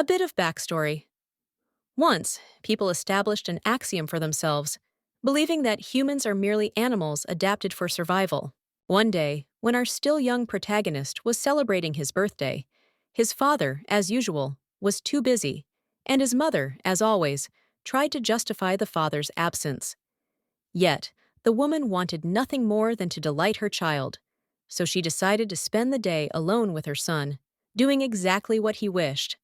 A bit of backstory. Once, people established an axiom for themselves, believing that humans are merely animals adapted for survival. One day, when our still young protagonist was celebrating his birthday, his father, as usual, was too busy, and his mother, as always, tried to justify the father's absence. Yet, the woman wanted nothing more than to delight her child, so she decided to spend the day alone with her son, doing exactly what he wished.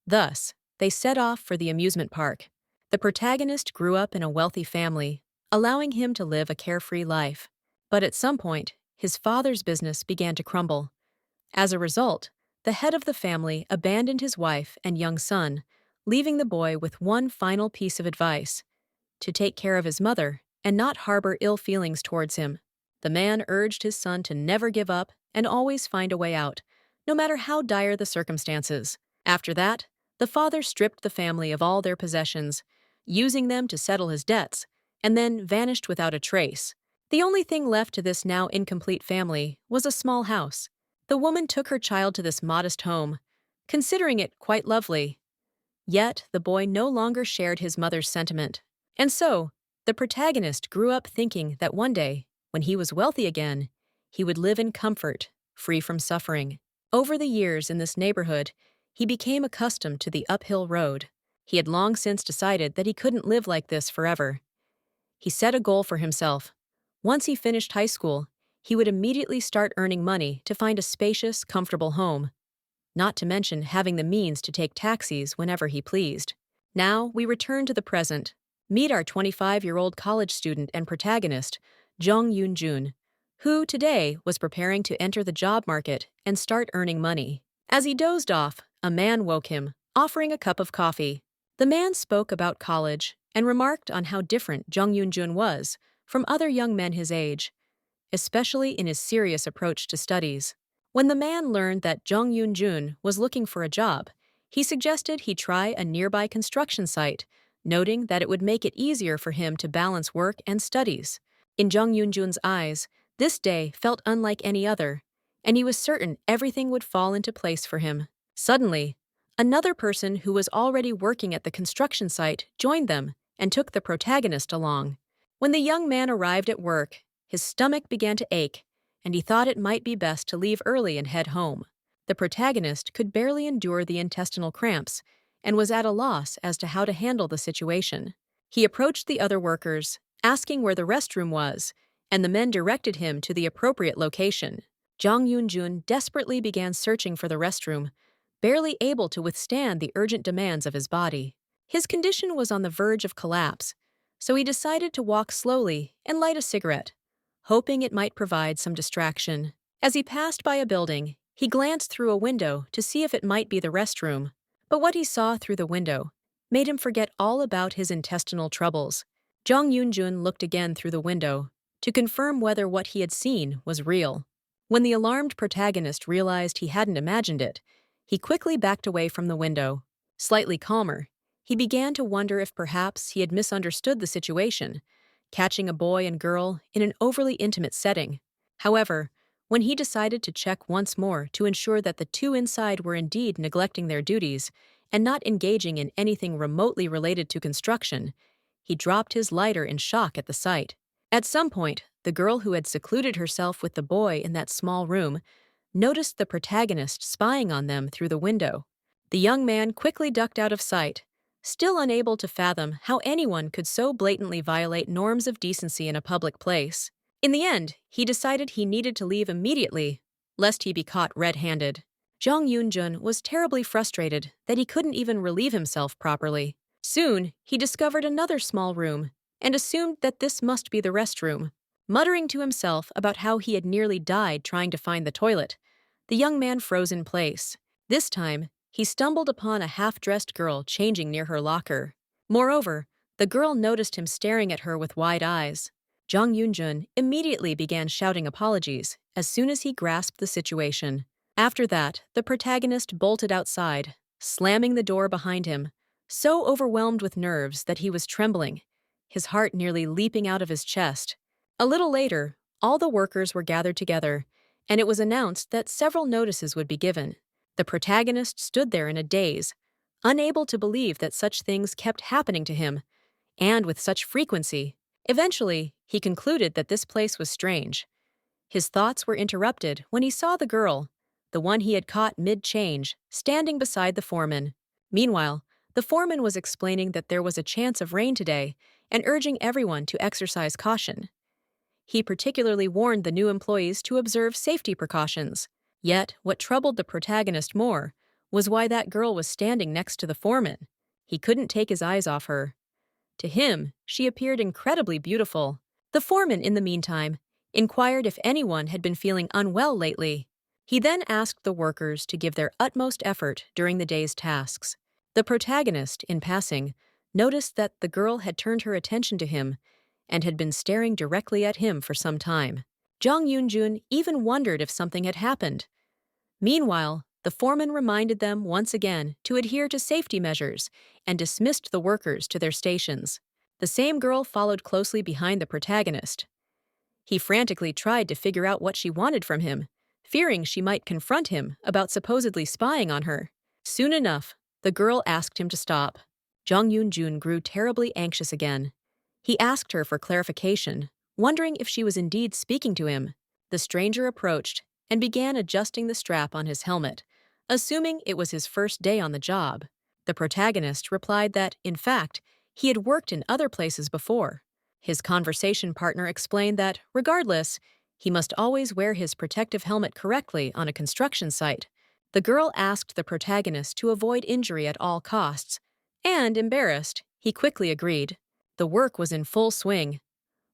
Thus, they set off for the amusement park. The protagonist grew up in a wealthy family, allowing him to live a carefree life. But at some point, his father's business began to crumble. As a result, the head of the family abandoned his wife and young son, leaving the boy with one final piece of advice: to take care of his mother and not harbor ill feelings towards him. The man urged his son to never give up and always find a way out, no matter how dire the circumstances. After that, the father stripped the family of all their possessions, using them to settle his debts, and then vanished without a trace. The only thing left to this now incomplete family was a small house. The woman took her child to this modest home, considering it quite lovely. Yet the boy no longer shared his mother's sentiment. And so, the protagonist grew up thinking that one day, when he was wealthy again, he would live in comfort, free from suffering. Over the years in this neighborhood, he became accustomed to the uphill road. He had long since decided that he couldn't live like this forever. He set a goal for himself. Once he finished high school, he would immediately start earning money to find a spacious, comfortable home, not to mention having the means to take taxis whenever he pleased. Now we return to the present. Meet our 25-year-old college student and protagonist, Jung Yoon-jun, who today was preparing to enter the job market and start earning money. As he dozed off, a man woke him, offering a cup of coffee. The man spoke about college and remarked on how different Jung Yoon-jun was from other young men his age, especially in his serious approach to studies. When the man learned that Jung Yoon-jun was looking for a job, he suggested he try a nearby construction site, noting that it would make it easier for him to balance work and studies. In Jung Yoon-jun's eyes, this day felt unlike any other, and he was certain everything would fall into place for him. Suddenly, another person who was already working at the construction site joined them and took the protagonist along. When the young man arrived at work, his stomach began to ache, and he thought it might be best to leave early and head home. The protagonist could barely endure the intestinal cramps and was at a loss as to how to handle the situation. He approached the other workers, asking where the restroom was, and the men directed him to the appropriate location. Jung Yoon-jun desperately began searching for the restroom, barely able to withstand the urgent demands of his body. His condition was on the verge of collapse, so he decided to walk slowly and light a cigarette, hoping it might provide some distraction. As he passed by a building, he glanced through a window to see if it might be the restroom. But what he saw through the window made him forget all about his intestinal troubles. Jung Yoon-jun looked again through the window to confirm whether what he had seen was real. When the alarmed protagonist realized he hadn't imagined it, he quickly backed away from the window. Slightly calmer, he began to wonder if perhaps he had misunderstood the situation, catching a boy and girl in an overly intimate setting. However, when he decided to check once more to ensure that the two inside were indeed neglecting their duties and not engaging in anything remotely related to construction, he dropped his lighter in shock at the sight. At some point, the girl who had secluded herself with the boy in that small room noticed the protagonist spying on them through the window. The young man quickly ducked out of sight, still unable to fathom how anyone could so blatantly violate norms of decency in a public place. In the end, he decided he needed to leave immediately, lest he be caught red-handed. Jung Yoon-jun was terribly frustrated that he couldn't even relieve himself properly. Soon, he discovered another small room and assumed that this must be the restroom. Muttering to himself about how he had nearly died trying to find the toilet, the young man froze in place. This time, he stumbled upon a half-dressed girl changing near her locker. Moreover, the girl noticed him staring at her with wide eyes. Jung Yoon-jun immediately began shouting apologies as soon as he grasped the situation. After that, the protagonist bolted outside, slamming the door behind him, so overwhelmed with nerves that he was trembling, his heart nearly leaping out of his chest. A little later, all the workers were gathered together, and it was announced that several notices would be given. The protagonist stood there in a daze, unable to believe that such things kept happening to him, and with such frequency. Eventually, he concluded that this place was strange. His thoughts were interrupted when he saw the girl, the one he had caught mid-change, standing beside the foreman. Meanwhile, the foreman was explaining that there was a chance of rain today and urging everyone to exercise caution. He particularly warned the new employees to observe safety precautions. Yet, what troubled the protagonist more was why that girl was standing next to the foreman. He couldn't take his eyes off her. To him, she appeared incredibly beautiful. The foreman, in the meantime, inquired if anyone had been feeling unwell lately. He then asked the workers to give their utmost effort during the day's tasks. The protagonist, in passing, noticed that the girl had turned her attention to him and had been staring directly at him for some time. Jung Yoon-jun even wondered if something had happened. Meanwhile, the foreman reminded them once again to adhere to safety measures and dismissed the workers to their stations. The same girl followed closely behind the protagonist. He frantically tried to figure out what she wanted from him, fearing she might confront him about supposedly spying on her. Soon enough, the girl asked him to stop. Jung Yoon-jun grew terribly anxious again. He asked her for clarification, wondering if she was indeed speaking to him. The stranger approached and began adjusting the strap on his helmet, assuming it was his first day on the job. The protagonist replied that, in fact, he had worked in other places before. His conversation partner explained that, regardless, he must always wear his protective helmet correctly on a construction site. The girl asked the protagonist to avoid injury at all costs, and, embarrassed, he quickly agreed. The work was in full swing.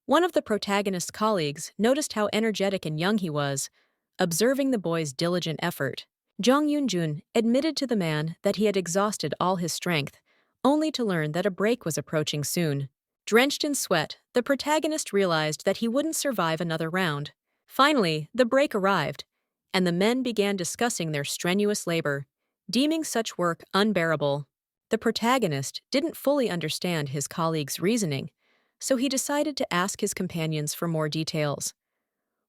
One of the protagonist's colleagues noticed how energetic and young he was, observing the boy's diligent effort. Jung Yoon-jun admitted to the man that he had exhausted all his strength, only to learn that a break was approaching soon. Drenched in sweat, the protagonist realized that he wouldn't survive another round. Finally, the break arrived, and the men began discussing their strenuous labor, deeming such work unbearable. The protagonist didn't fully understand his colleague's reasoning, so he decided to ask his companions for more details.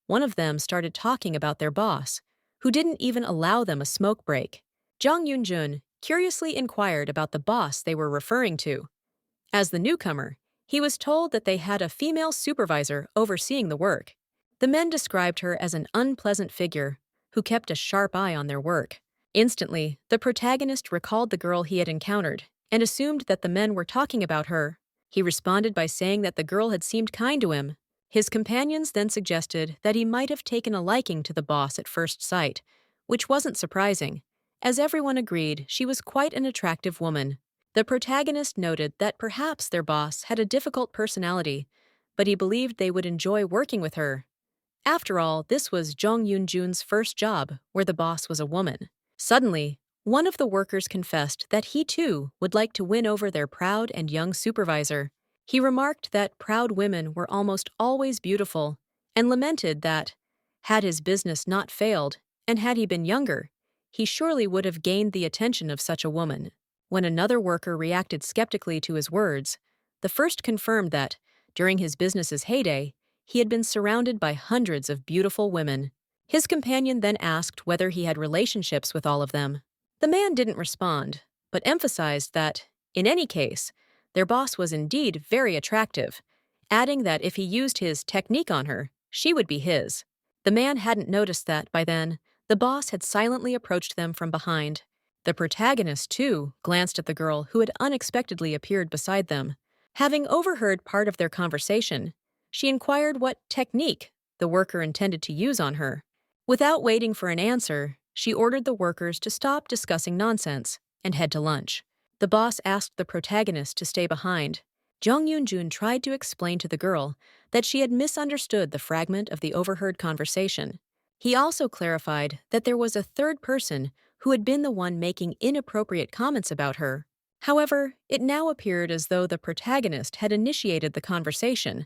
One of them started talking about their boss, who didn't even allow them a smoke break. Jung Yoon-jun curiously inquired about the boss they were referring to. As the newcomer, he was told that they had a female supervisor overseeing the work. The men described her as an unpleasant figure who kept a sharp eye on their work. Instantly, the protagonist recalled the girl he had encountered and assumed that the men were talking about her. He responded by saying that the girl had seemed kind to him. His companions then suggested that he might have taken a liking to the boss at first sight, which wasn't surprising, as everyone agreed she was quite an attractive woman. The protagonist noted that perhaps their boss had a difficult personality, but he believed they would enjoy working with her. After all, this was Jung Yoon-jun's first job, where the boss was a woman. Suddenly, one of the workers confessed that he too would like to win over their proud and young supervisor. He remarked that proud women were almost always beautiful, and lamented that, had his business not failed, and had he been younger, he surely would have gained the attention of such a woman. When another worker reacted skeptically to his words, the first confirmed that, during his business's heyday, he had been surrounded by hundreds of beautiful women. His companion then asked whether he had relationships with all of them. The man didn't respond, but emphasized that, in any case, their boss was indeed very attractive, adding that if he used his technique on her, she would be his. The man hadn't noticed that, by then, the boss had silently approached them from behind. The protagonist, too, glanced at the girl who had unexpectedly appeared beside them. Having overheard part of their conversation, she inquired what technique the worker intended to use on her. Without waiting for an answer, she ordered the workers to stop discussing nonsense and head to lunch. The boss asked the protagonist to stay behind. Jung Yoon-jun tried to explain to the girl that she had misunderstood the fragment of the overheard conversation. He also clarified that there was a third person who had been the one making inappropriate comments about her. However, it now appeared as though the protagonist had initiated the conversation,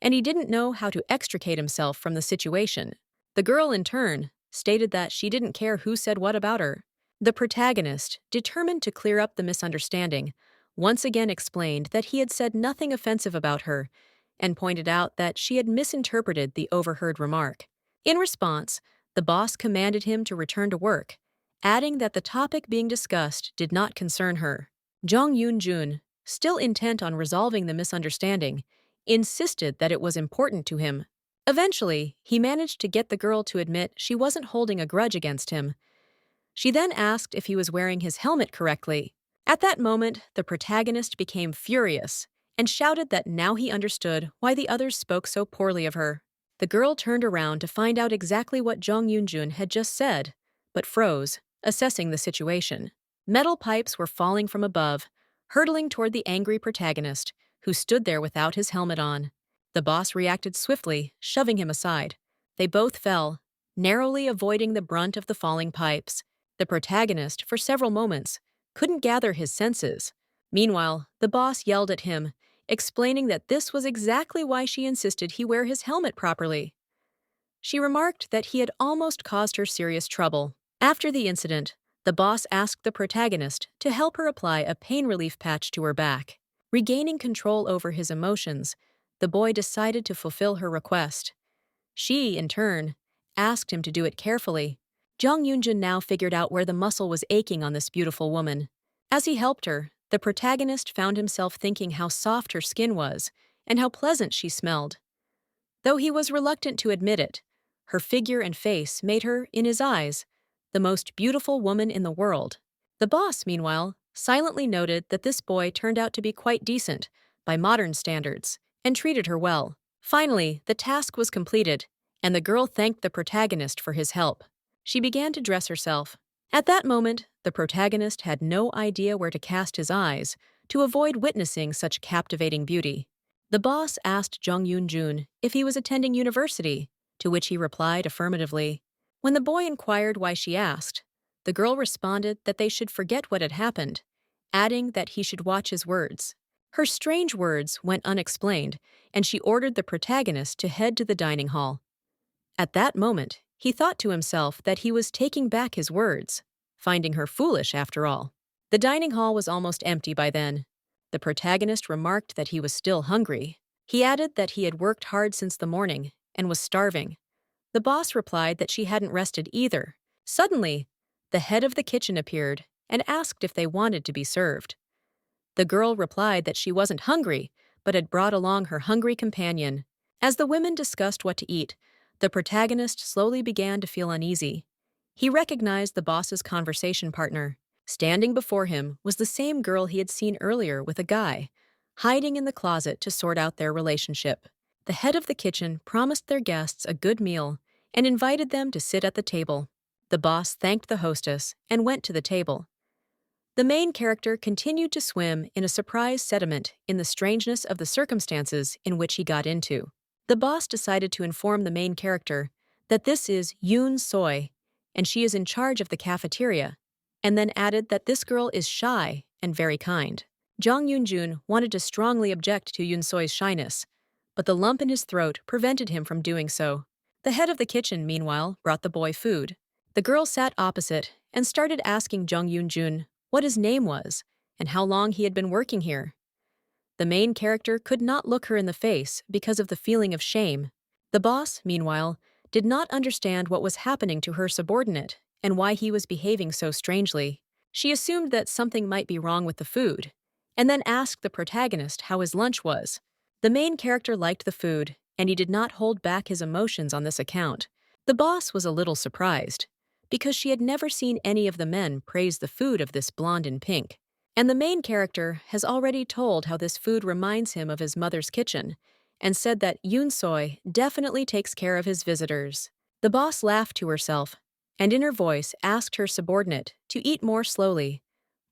and he didn't know how to extricate himself from the situation. The girl, in turn, stated that she didn't care who said what about her. The protagonist, determined to clear up the misunderstanding, once again explained that he had said nothing offensive about her and pointed out that she had misinterpreted the overheard remark. In response, the boss commanded him to return to work, adding that the topic being discussed did not concern her. Jung Yoon-jun, still intent on resolving the misunderstanding, insisted that it was important to him. Eventually, he managed to get the girl to admit she wasn't holding a grudge against him. She then asked if he was wearing his helmet correctly. At that moment, the protagonist became furious and shouted that now he understood why the others spoke so poorly of her. The girl turned around to find out exactly what Jung Yoon-jun had just said, but froze, assessing the situation. Metal pipes were falling from above, hurtling toward the angry protagonist, who stood there without his helmet on. The boss reacted swiftly, shoving him aside. They both fell, narrowly avoiding the brunt of the falling pipes. The protagonist, for several moments, couldn't gather his senses. Meanwhile, the boss yelled at him, explaining that this was exactly why she insisted he wear his helmet properly. She remarked that he had almost caused her serious trouble. After the incident, the boss asked the protagonist to help her apply a pain relief patch to her back. Regaining control over his emotions, the boy decided to fulfill her request. She, in turn, asked him to do it carefully. Jung Yoon-jun now figured out where the muscle was aching on this beautiful woman. As he helped her, the protagonist found himself thinking how soft her skin was and how pleasant she smelled. Though he was reluctant to admit it, her figure and face made her, in his eyes, the most beautiful woman in the world. The boss, meanwhile, silently noted that this boy turned out to be quite decent by modern standards and treated her well. Finally, the task was completed, and the girl thanked the protagonist for his help. She began to dress herself. At that moment, the protagonist had no idea where to cast his eyes to avoid witnessing such captivating beauty. The boss asked Jung Yoon-jun if he was attending university, to which he replied affirmatively. When the boy inquired why she asked, the girl responded that they should forget what had happened, adding that he should watch his words. Her strange words went unexplained, and she ordered the protagonist to head to the dining hall. At that moment, he thought to himself that he was taking back his words, finding her foolish after all. The dining hall was almost empty by then. The protagonist remarked that he was still hungry. He added that he had worked hard since the morning and was starving. The boss replied that she hadn't rested either. Suddenly, the head of the kitchen appeared and asked if they wanted to be served. The girl replied that she wasn't hungry, but had brought along her hungry companion. As the women discussed what to eat, the protagonist slowly began to feel uneasy. He recognized the boss's conversation partner. Standing before him was the same girl he had seen earlier with a guy, hiding in the closet to sort out their relationship. The head of the kitchen promised their guests a good meal and invited them to sit at the table. The boss thanked the hostess and went to the table. The main character continued to swim in a surprise sediment in the strangeness of the circumstances in which he got into. The boss decided to inform the main character that this is Yoon Soy, and she is in charge of the cafeteria, and then added that this girl is shy and very kind. Jung Yoon-jun wanted to strongly object to Yoon Soy's shyness, but the lump in his throat prevented him from doing so. The head of the kitchen, meanwhile, brought the boy food. The girl sat opposite and started asking Jung Yoon-jun what his name was and how long he had been working here. The main character could not look her in the face because of the feeling of shame. The boss, meanwhile, did not understand what was happening to her subordinate and why he was behaving so strangely. She assumed that something might be wrong with the food, and then asked the protagonist how his lunch was. The main character liked the food, and he did not hold back his emotions on this account. The boss was a little surprised, because she had never seen any of the men praise the food of this blonde in pink. And the main character has already told how this food reminds him of his mother's kitchen, and said that Yoon Soy definitely takes care of his visitors. The boss laughed to herself, and in her voice asked her subordinate to eat more slowly,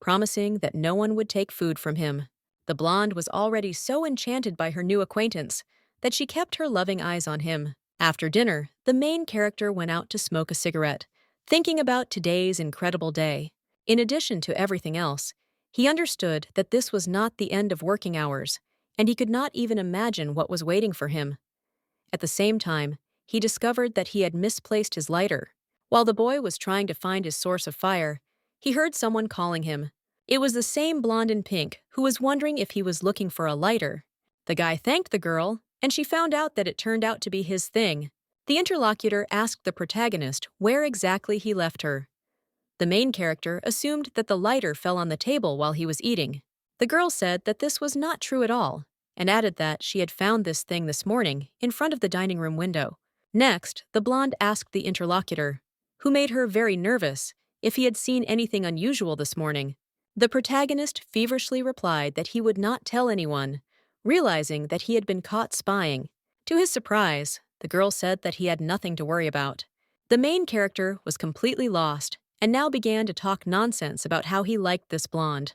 promising that no one would take food from him. The blonde was already so enchanted by her new acquaintance that she kept her loving eyes on him. After dinner, the main character went out to smoke a cigarette, thinking about today's incredible day. In addition to everything else, he understood that this was not the end of working hours, and he could not even imagine what was waiting for him. At the same time, he discovered that he had misplaced his lighter. While the boy was trying to find his source of fire, he heard someone calling him. It was the same blonde in pink who was wondering if he was looking for a lighter. The guy thanked the girl, and she found out that it turned out to be his thing. The interlocutor asked the protagonist where exactly he left her. The main character assumed that the lighter fell on the table while he was eating. The girl said that this was not true at all, and added that she had found this thing this morning in front of the dining room window. Next, the blonde asked the interlocutor, who made her very nervous, if he had seen anything unusual this morning. The protagonist feverishly replied that he would not tell anyone, realizing that he had been caught spying. To his surprise, the girl said that he had nothing to worry about. The main character was completely lost and now began to talk nonsense about how he liked this blonde.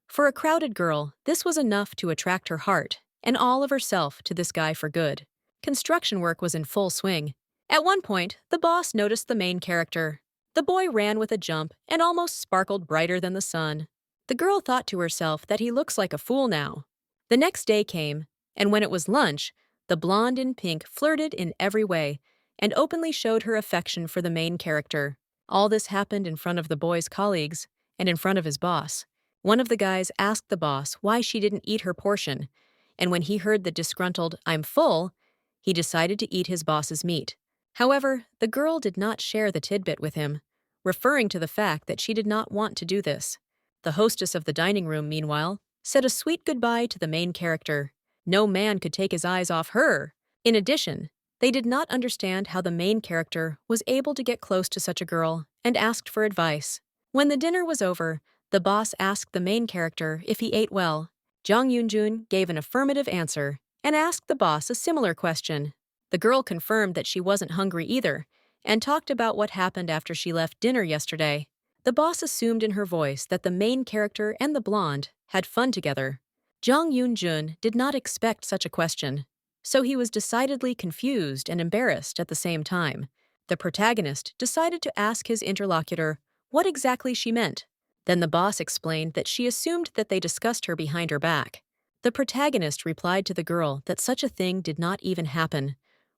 For a crowded girl, this was enough to attract her heart and all of herself to this guy for good. Construction work was in full swing. At one point, the boss noticed the main character. The boy ran with a jump and almost sparkled brighter than the sun. The girl thought to herself that he looks like a fool now. The next day came, and when it was lunch, the blonde in pink flirted in every way and openly showed her affection for the main character. All this happened in front of the boy's colleagues and in front of his boss. One of the guys asked the boss why she didn't eat her portion, and when he heard the disgruntled "I'm full," he decided to eat his boss's meat. However, the girl did not share the tidbit with him, referring to the fact that she did not want to do this. The hostess of the dining room, meanwhile, said a sweet goodbye to the main character. No man could take his eyes off her. In addition, they did not understand how the main character was able to get close to such a girl and asked for advice. When the dinner was over, the boss asked the main character if he ate well. Jung Yoon-jun gave an affirmative answer and asked the boss a similar question. The girl confirmed that she wasn't hungry either and talked about what happened after she left dinner yesterday. The boss assumed in her voice that the main character and the blonde had fun together. Jung Yoon-jun did not expect such a question, so he was decidedly confused and embarrassed at the same time. The protagonist decided to ask his interlocutor what exactly she meant. Then the boss explained that she assumed that they discussed her behind her back. The protagonist replied to the girl that such a thing did not even happen,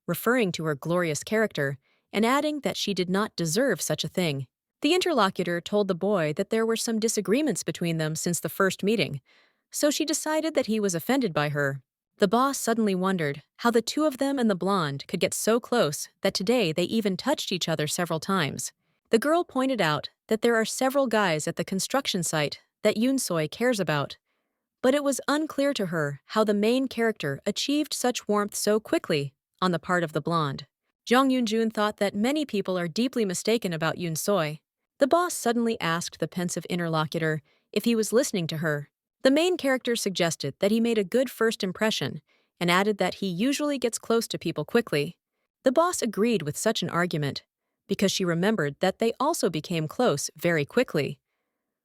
referring to her glorious character and adding that she did not deserve such a thing. The interlocutor told the boy that there were some disagreements between them since the first meeting, so she decided that he was offended by her. The boss suddenly wondered how the two of them and the blonde could get so close that today they even touched each other several times. The girl pointed out that there are several guys at the construction site that Yoon-soy cares about, but it was unclear to her how the main character achieved such warmth so quickly on the part of the blonde. Jung Yoon-jun thought that many people are deeply mistaken about Yoon-soy. The boss suddenly asked the pensive interlocutor if he was listening to her. The main character suggested that he made a good first impression and added that he usually gets close to people quickly. The boss agreed with such an argument because she remembered that they also became close very quickly.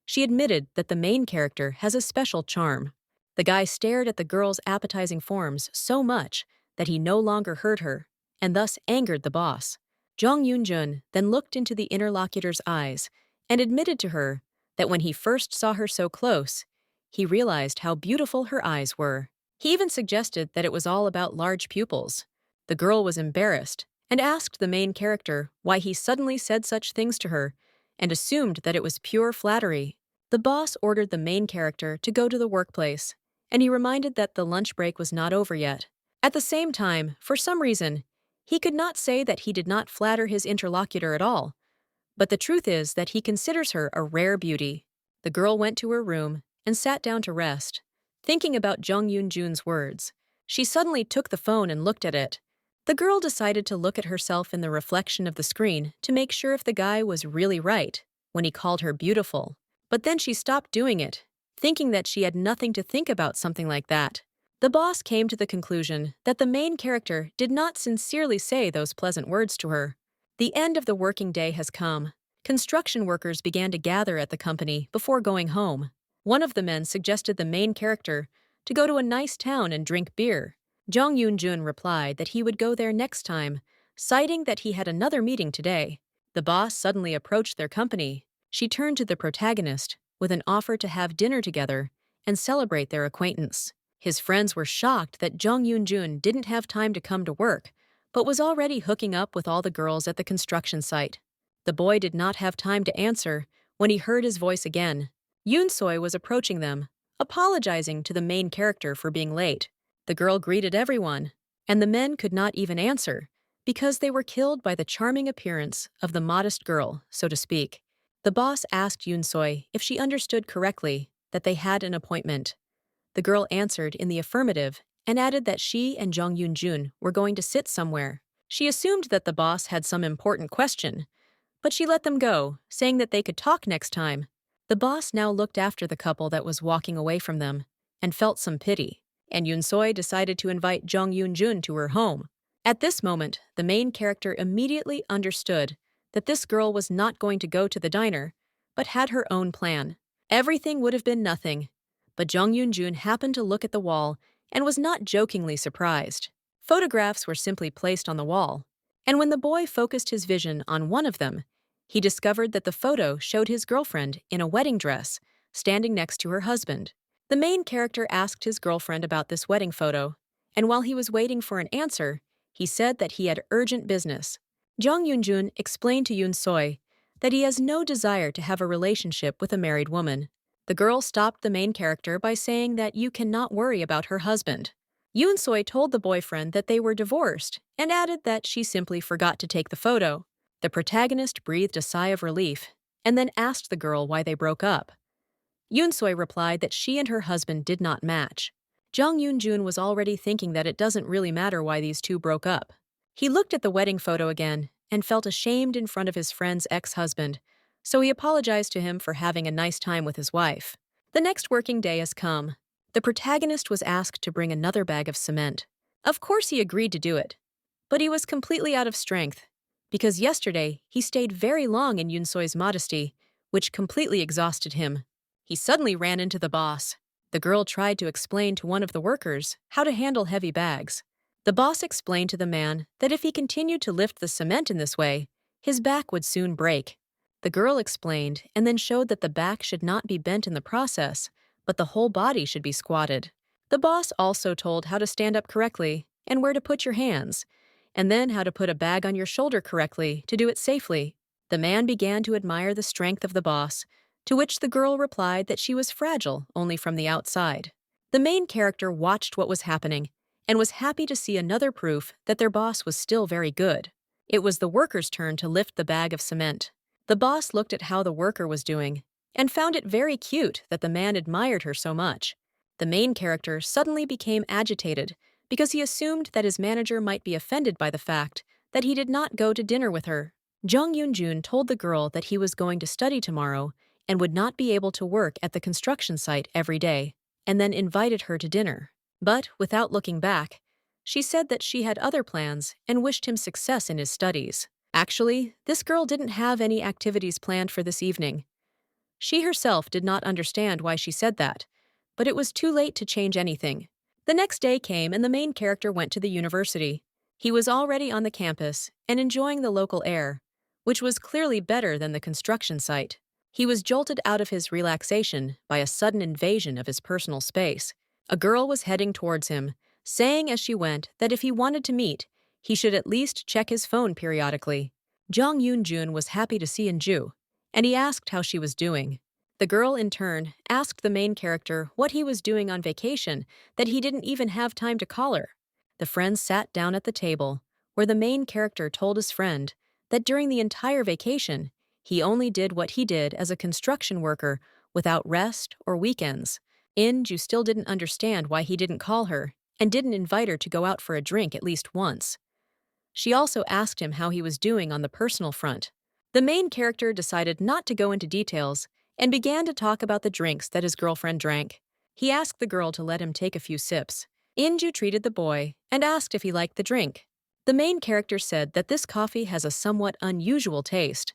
She admitted that the main character has a special charm. The guy stared at the girl's appetizing forms so much that he no longer heard her, and thus angered the boss. Jung Yoon-jun then looked into the interlocutor's eyes and admitted to her that when he first saw her so close, he realized how beautiful her eyes were. He even suggested that it was all about large pupils. The girl was embarrassed and asked the main character why he suddenly said such things to her and assumed that it was pure flattery. The boss ordered the main character to go to the workplace, and he reminded that the lunch break was not over yet. At the same time, for some reason, he could not say that he did not flatter his interlocutor at all, but the truth is that he considers her a rare beauty. The girl went to her room and sat down to rest, thinking about Jung Yoon-jun's words. She suddenly took the phone and looked at it. The girl decided to look at herself in the reflection of the screen to make sure if the guy was really right when he called her beautiful. But then she stopped doing it, thinking that she had nothing to think about something like that. The boss came to the conclusion that the main character did not sincerely say those pleasant words to her. The end of the working day has come. Construction workers began to gather at the company before going home. One of the men suggested the main character to go to a nice town and drink beer. Jung Yoon-jun replied that he would go there next time, citing that he had another meeting today. The boss suddenly approached their company. She turned to the protagonist with an offer to have dinner together and celebrate their acquaintance. His friends were shocked that Jung Yoon-jun didn't have time to come to work, but was already hooking up with all the girls at the construction site. The boy did not have time to answer when he heard his voice again. Yoon-soy was approaching them, apologizing to the main character for being late. The girl greeted everyone, and the men could not even answer because they were killed by the charming appearance of the modest girl, so to speak. The boss asked Yoon if she understood correctly that they had an appointment. The girl answered in the affirmative and added that she and Jung were going to sit somewhere. She assumed that the boss had some important question, but she let them go, saying that they could talk next time. The boss now looked after the couple that was walking away from them and felt some pity, and Yoon decided to invite Jung to her home. At this moment, the main character immediately understood that this girl was not going to go to the diner, but had her own plan. Everything would have been nothing, but Jung happened to look at the wall and was not jokingly surprised. Photographs were simply placed on the wall, and when the boy focused his vision on one of them, he discovered that the photo showed his girlfriend in a wedding dress, standing next to her husband. The main character asked his girlfriend about this wedding photo, and while he was waiting for an answer, he said that he had urgent business. Jung explained to Yoon that he has no desire to have a relationship with a married woman. The girl stopped the main character by saying that you cannot worry about her husband. Yoon told the boyfriend that they were divorced and added that she simply forgot to take the photo. The protagonist breathed a sigh of relief and then asked the girl why they broke up. Yoon replied that she and her husband did not match. Jung was already thinking that it doesn't really matter why these two broke up. He looked at the wedding photo again and felt ashamed in front of his friend's ex-husband, so he apologized to him for having a nice time with his wife. The next working day has come. The protagonist was asked to bring another bag of cement. Of course he agreed to do it, but he was completely out of strength, because yesterday he stayed very long in Yoon modesty, which completely exhausted him. He suddenly ran into the boss. The girl tried to explain to one of the workers how to handle heavy bags. The boss explained to the man that if he continued to lift the cement in this way, his back would soon break. The girl explained and then showed that the back should not be bent in the process, but the whole body should be squatted. The boss also told how to stand up correctly and where to put your hands, and then how to put a bag on your shoulder correctly to do it safely. The man began to admire the strength of the boss, to which the girl replied that she was fragile only from the outside. The main character watched what was happening and was happy to see another proof that their boss was still very good. It was the worker's turn to lift the bag of cement. The boss looked at how the worker was doing and found it very cute that the man admired her so much. The main character suddenly became agitated because he assumed that his manager might be offended by the fact that he did not go to dinner with her. Jung told the girl that he was going to study tomorrow and would not be able to work at the construction site every day, and then invited her to dinner. But, without looking back, she said that she had other plans and wished him success in his studies. Actually, this girl didn't have any activities planned for this evening. She herself did not understand why she said that, but it was too late to change anything. The next day came and the main character went to the university. He was already on the campus and enjoying the local air, which was clearly better than the construction site. He was jolted out of his relaxation by a sudden invasion of his personal space. A girl was heading towards him, saying as she went that if he wanted to meet, he should at least check his phone periodically. Jung was happy to see Inju, and he asked how she was doing. The girl, in turn, asked the main character what he was doing on vacation, that he didn't even have time to call her. The friends sat down at the table, where the main character told his friend that during the entire vacation, he only did what he did as a construction worker without rest or weekends. Inju still didn't understand why he didn't call her and didn't invite her to go out for a drink at least once. She also asked him how he was doing on the personal front. The main character decided not to go into details and began to talk about the drinks that his girlfriend drank. He asked the girl to let him take a few sips. Inju treated the boy and asked if he liked the drink. The main character said that this coffee has a somewhat unusual taste.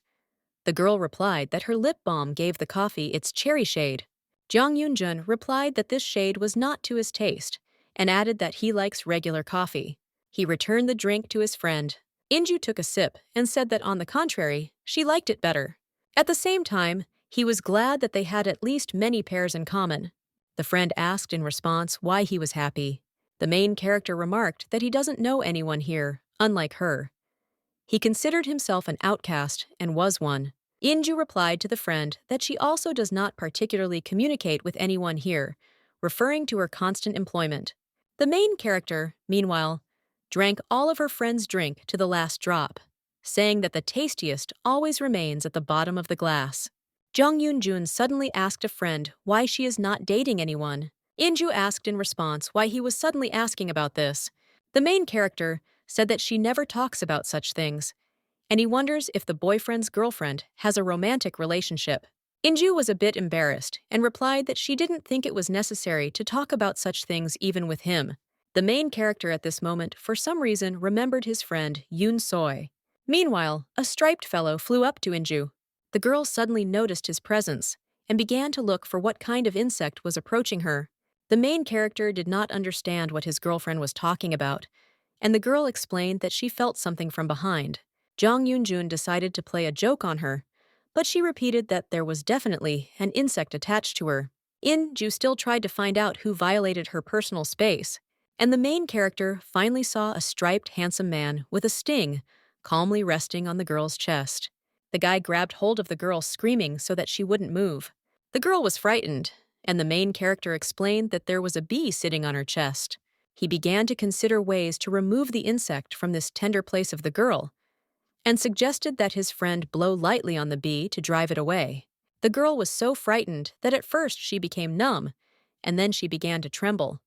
The girl replied that her lip balm gave the coffee its cherry shade. Jung replied that this shade was not to his taste and added that he likes regular coffee. He returned the drink to his friend. Inju took a sip and said that on the contrary, she liked it better. At the same time, he was glad that they had at least many pairs in common. The friend asked in response why he was happy. The main character remarked that he doesn't know anyone here, unlike her. He considered himself an outcast and was one. Inju replied to the friend that she also does not particularly communicate with anyone here, referring to her constant employment. The main character, meanwhile, drank all of her friend's drink to the last drop, saying that the tastiest always remains at the bottom of the glass. Jung Yoon-jun suddenly asked a friend why she is not dating anyone. Inju asked in response why he was suddenly asking about this. The main character said that she never talks about such things, and he wonders if the boyfriend's girlfriend has a romantic relationship. Inju was a bit embarrassed and replied that she didn't think it was necessary to talk about such things even with him. The main character at this moment, for some reason, remembered his friend Yoon Soy. Meanwhile, a striped fellow flew up to Inju. The girl suddenly noticed his presence and began to look for what kind of insect was approaching her. The main character did not understand what his girlfriend was talking about, and the girl explained that she felt something from behind. Jang Yoon-jun decided to play a joke on her, but she repeated that there was definitely an insect attached to her. In-ju still tried to find out who violated her personal space, and the main character finally saw a striped, handsome man with a sting calmly resting on the girl's chest. The guy grabbed hold of the girl, screaming so that she wouldn't move. The girl was frightened, and the main character explained that there was a bee sitting on her chest. He began to consider ways to remove the insect from this tender place of the girl, and suggested that his friend blow lightly on the bee to drive it away. The girl was so frightened that at first she became numb, and then she began to tremble.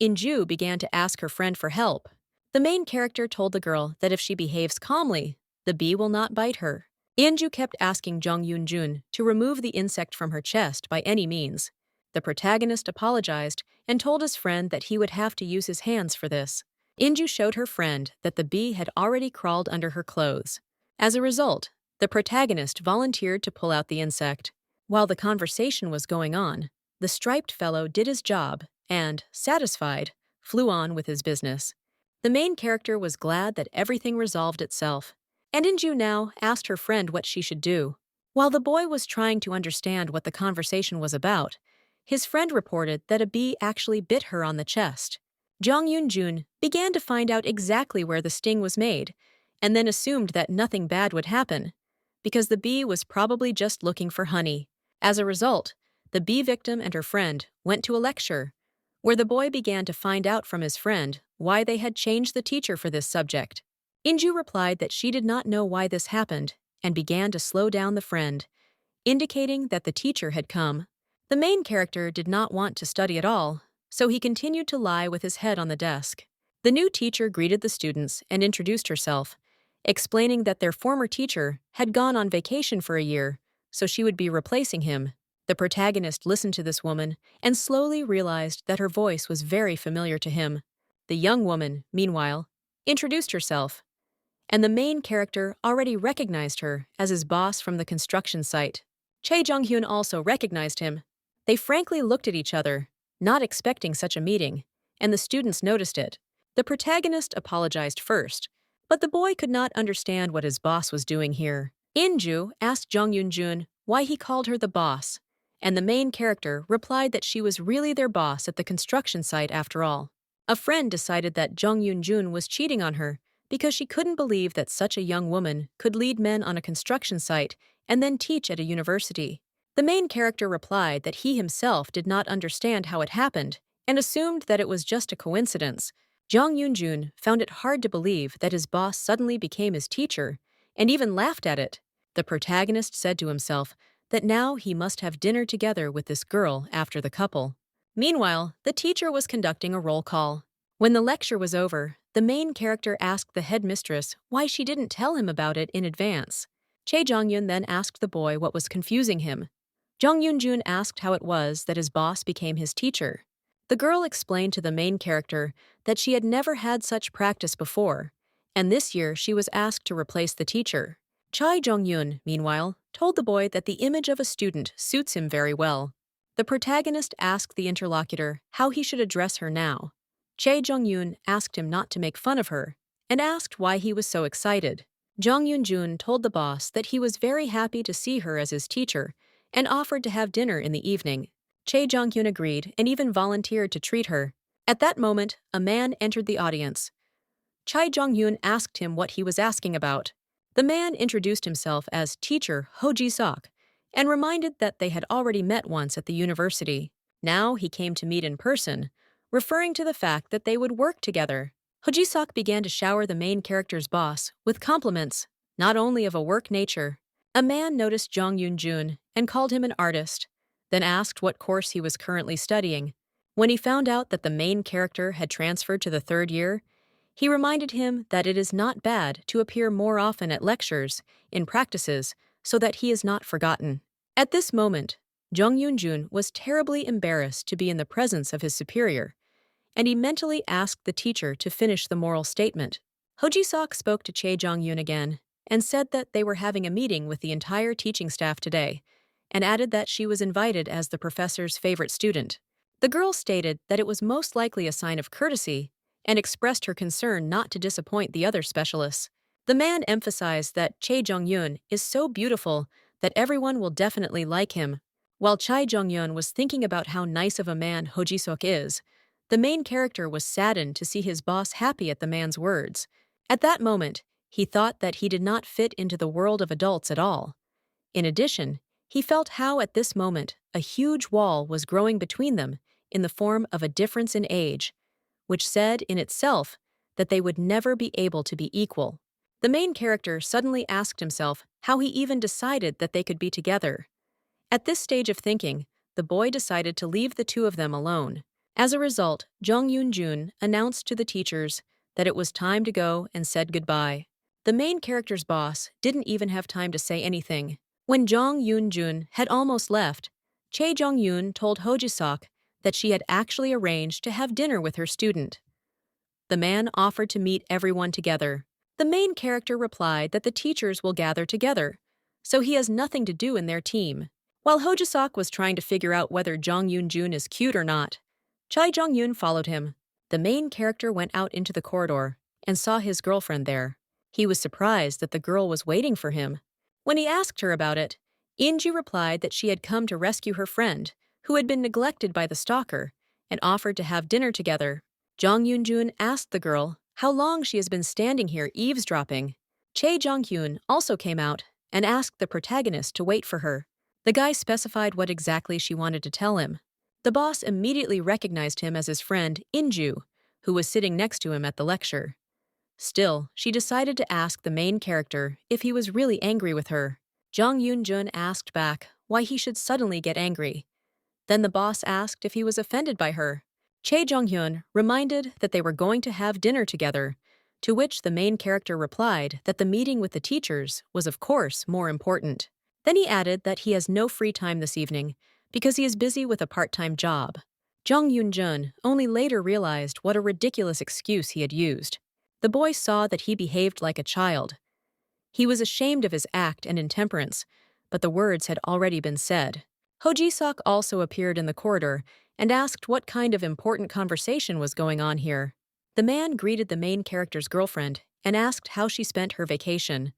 Inju began to ask her friend for help. The main character told the girl that if she behaves calmly, the bee will not bite her. Inju kept asking Jung Yoon-jun to remove the insect from her chest by any means. The protagonist apologized and told his friend that he would have to use his hands for this. Inju showed her friend that the bee had already crawled under her clothes. As a result, the protagonist volunteered to pull out the insect. While the conversation was going on, the striped fellow did his job and, satisfied, flew on with his business. The main character was glad that everything resolved itself, and Inju now asked her friend what she should do. While the boy was trying to understand what the conversation was about, his friend reported that a bee actually bit her on the chest. Jang Yoon-jun began to find out exactly where the sting was made, and then assumed that nothing bad would happen, because the bee was probably just looking for honey. As a result, the bee victim and her friend went to a lecture, where the boy began to find out from his friend why they had changed the teacher for this subject. Inju replied that she did not know why this happened and began to slow down the friend, indicating that the teacher had come. The main character did not want to study at all, so he continued to lie with his head on the desk. The new teacher greeted the students and introduced herself, explaining that their former teacher had gone on vacation for a year, so she would be replacing him. The protagonist listened to this woman and slowly realized that her voice was very familiar to him. The young woman, meanwhile, introduced herself, and the main character already recognized her as his boss from the construction site. Chae Jung-hyun also recognized him. They frankly looked at each other, not expecting such a meeting, and the students noticed it. The protagonist apologized first, but the boy could not understand what his boss was doing here. Inju asked Jung Yoon-jun why he called her the boss, and the main character replied that she was really their boss at the construction site after all. A friend decided that Jung Yoon-jun was cheating on her because she couldn't believe that such a young woman could lead men on a construction site and then teach at a university. The main character replied that he himself did not understand how it happened and assumed that it was just a coincidence. Jung Yoon-jun found it hard to believe that his boss suddenly became his teacher and even laughed at it. The protagonist said to himself that now he must have dinner together with this girl after the couple. Meanwhile, the teacher was conducting a roll call. When the lecture was over, the main character asked the headmistress why she didn't tell him about it in advance. Chae Jong-hyun then asked the boy what was confusing him. Jung Yoon-jun asked how it was that his boss became his teacher. The girl explained to the main character that she had never had such practice before, and this year she was asked to replace the teacher. Chae Jong-hyun, meanwhile, told the boy that the image of a student suits him very well. The protagonist asked the interlocutor how he should address her now. Chae Jong-hyun asked him not to make fun of her, and asked why he was so excited. Jung Yoon-jun told the boss that he was very happy to see her as his teacher and offered to have dinner in the evening. Chae Jong-hyun agreed and even volunteered to treat her. At that moment, a man entered the audience. Chae Jong-hyun asked him what he was asking about. The man introduced himself as teacher Ho Ji-sok and reminded that they had already met once at the university. Now he came to meet in person, referring to the fact that they would work together. Ho Ji-sok began to shower the main character's boss with compliments, not only of a work nature, A man noticed Jong Yoon-jun and called him an artist, then asked what course he was currently studying. When he found out that the main character had transferred to the third year, he reminded him that it is not bad to appear more often at lectures, in practices, so that he is not forgotten. At this moment, Jong Yoon-jun was terribly embarrassed to be in the presence of his superior, and he mentally asked the teacher to finish the moral statement. Ho Ji-sok spoke to Chae Jong-yoon again and said that they were having a meeting with the entire teaching staff today, and added that she was invited as the professor's favorite student. The girl stated that it was most likely a sign of courtesy and expressed her concern not to disappoint the other specialists. The man emphasized that Chae Jong-yoon is so beautiful that everyone will definitely like him. While Chae Jong-yoon was thinking about how nice of a man Ho Ji-sok is, the main character was saddened to see his boss happy at the man's words. At that moment, he thought that he did not fit into the world of adults at all. In addition, he felt how at this moment a huge wall was growing between them in the form of a difference in age, which said in itself that they would never be able to be equal. The main character suddenly asked himself how he even decided that they could be together. At this stage of thinking, the boy decided to leave the two of them alone. As a result, Jong Yoon-jun announced to the teachers that it was time to go and said goodbye. The main character's boss didn't even have time to say anything. When Jong Yoon-jun had almost left, Chae Jong-yoon told Ho Ji-sok that she had actually arranged to have dinner with her student. The man offered to meet everyone together. The main character replied that the teachers will gather together, so he has nothing to do in their team. While Ho Ji-sok was trying to figure out whether Jong Yoon-jun is cute or not, Chae Jong-yoon followed him. The main character went out into the corridor and saw his girlfriend there. He was surprised that the girl was waiting for him. When he asked her about it, In-ju replied that she had come to rescue her friend, who had been neglected by the stalker, and offered to have dinner together. Jong Yoon-jun asked the girl how long she has been standing here eavesdropping. Chae Jong-hyun also came out and asked the protagonist to wait for her. The guy specified what exactly she wanted to tell him. The boss immediately recognized him as his friend In-ju, who was sitting next to him at the lecture. Still, she decided to ask the main character if he was really angry with her. Jong Yoon-jun asked back why he should suddenly get angry. Then the boss asked if he was offended by her. Chae Jong-hyun reminded that they were going to have dinner together, to which the main character replied that the meeting with the teachers was of course more important. Then he added that he has no free time this evening because he is busy with a part-time job. Jong Yoon-jun only later realized what a ridiculous excuse he had used. The boy saw that he behaved like a child. He was ashamed of his act and intemperance, but the words had already been said. Ho Ji-sok also appeared in the corridor and asked what kind of important conversation was going on here. The man greeted the main character's girlfriend and asked how she spent her vacation.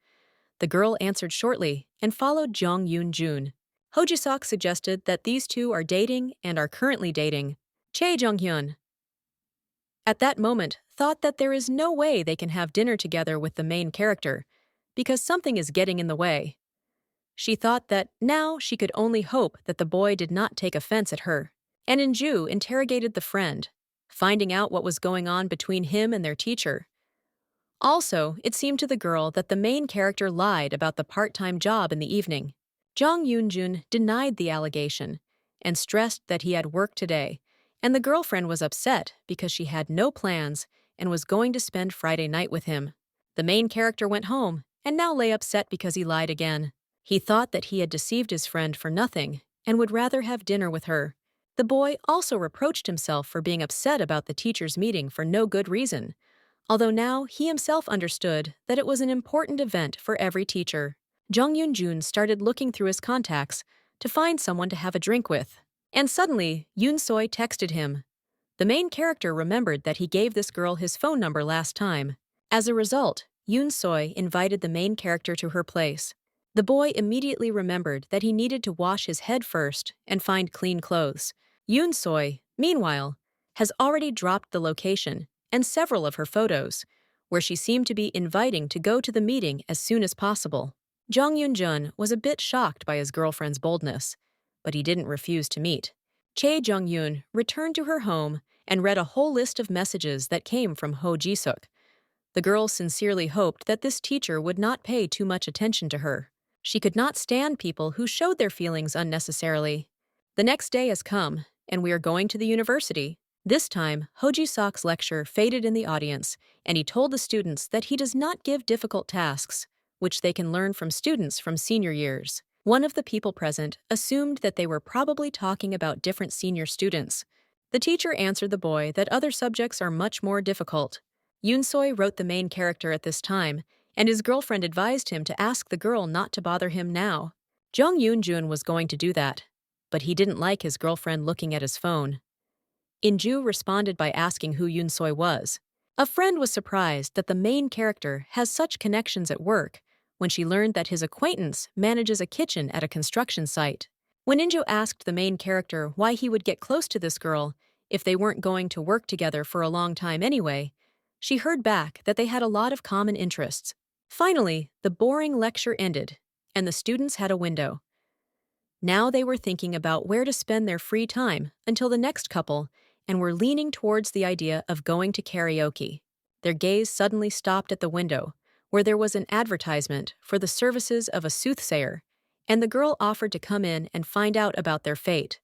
The girl answered shortly and followed Jong Yoon-jun. Ho Ji-sok suggested that these two are dating and are currently dating. Chae Jong-hyun, at that moment, thought that there is no way they can have dinner together with the main character, because something is getting in the way. She thought that now she could only hope that the boy did not take offense at her. And In-ju interrogated the friend, finding out what was going on between him and their teacher. Also, it seemed to the girl that the main character lied about the part-time job in the evening. Jong Yoon-jun denied the allegation and stressed that he had work today, and the girlfriend was upset because she had no plans and was going to spend Friday night with him. The main character went home and now lay upset because he lied again. He thought that he had deceived his friend for nothing and would rather have dinner with her. The boy also reproached himself for being upset about the teachers' meeting for no good reason, although now he himself understood that it was an important event for every teacher. Jong Yoon-jun started looking through his contacts to find someone to have a drink with. And suddenly, Yoon-soy texted him. The main character remembered that he gave this girl his phone number last time. As a result, Yoon-soy invited the main character to her place. The boy immediately remembered that he needed to wash his head first and find clean clothes. Yoon-soy, meanwhile, has already dropped the location and several of her photos, where she seemed to be inviting to go to the meeting as soon as possible. Jong Yoon-jun was a bit shocked by his girlfriend's boldness, but he didn't refuse to meet. Chae Jong-hyun returned to her home and read a whole list of messages that came from Ho Ji-sok. The girl sincerely hoped that this teacher would not pay too much attention to her. She could not stand people who showed their feelings unnecessarily. The next day has come, and we are going to the university. This time, Hoji-sak's lecture faded in the audience, and he told the students that he does not give difficult tasks, which they can learn from students from senior years. One of the people present assumed that they were probably talking about different senior students. The teacher answered the boy that other subjects are much more difficult. Yoon-soi wrote the main character at this time, and his girlfriend advised him to ask the girl not to bother him now. Jung Yoon-jun was going to do that, but he didn't like his girlfriend looking at his phone. In-ju responded by asking who Yoon-soi was. A friend was surprised that the main character has such connections at work when she learned that his acquaintance manages a kitchen at a construction site. When In-ju asked the main character why he would get close to this girl if they weren't going to work together for a long time anyway, she heard back that they had a lot of common interests. Finally, the boring lecture ended, and the students had a window. Now they were thinking about where to spend their free time until the next couple and were leaning towards the idea of going to karaoke. Their gaze suddenly stopped at the window, where there was an advertisement for the services of a soothsayer, and the girl offered to come in and find out about their fate.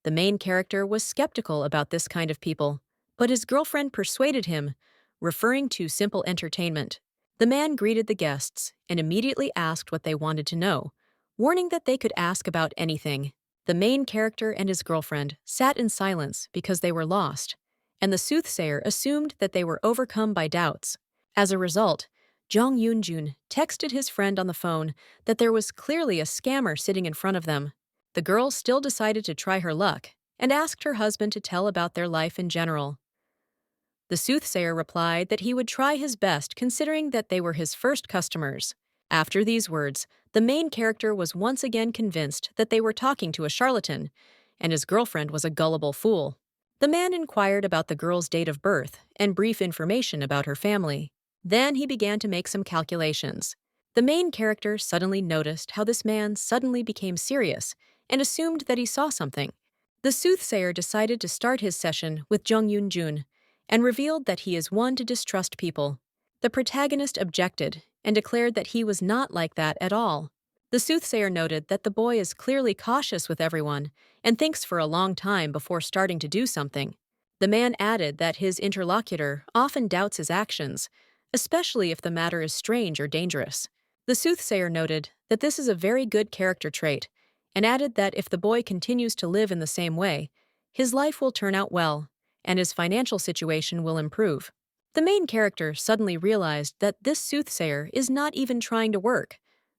The main character was skeptical about this kind of people, but his girlfriend persuaded him, referring to simple entertainment. The man greeted the guests and immediately asked what they wanted to know, warning that they could ask about anything. The main character and his girlfriend sat in silence because they were lost, and the soothsayer assumed that they were overcome by doubts. As a result, Jung Yoon-jun texted his friend on the phone that there was clearly a scammer sitting in front of them. The girl still decided to try her luck and asked her husband to tell about their life in general. The soothsayer replied that he would try his best considering that they were his first customers. After these words, the main character was once again convinced that they were talking to a charlatan, and his girlfriend was a gullible fool. The man inquired about the girl's date of birth and brief information about her family. Then he began to make some calculations. The main character suddenly noticed how this man suddenly became serious and assumed that he saw something. The soothsayer decided to start his session with Jung Yoon-jun and revealed that he is one to distrust people. The protagonist objected and declared that he was not like that at all. The soothsayer noted that the boy is clearly cautious with everyone and thinks for a long time before starting to do something. The man added that his interlocutor often doubts his actions, especially if the matter is strange or dangerous. The soothsayer noted that this is a very good character trait and added that if the boy continues to live in the same way, his life will turn out well and his financial situation will improve. The main character suddenly realized that this soothsayer is not even trying to work,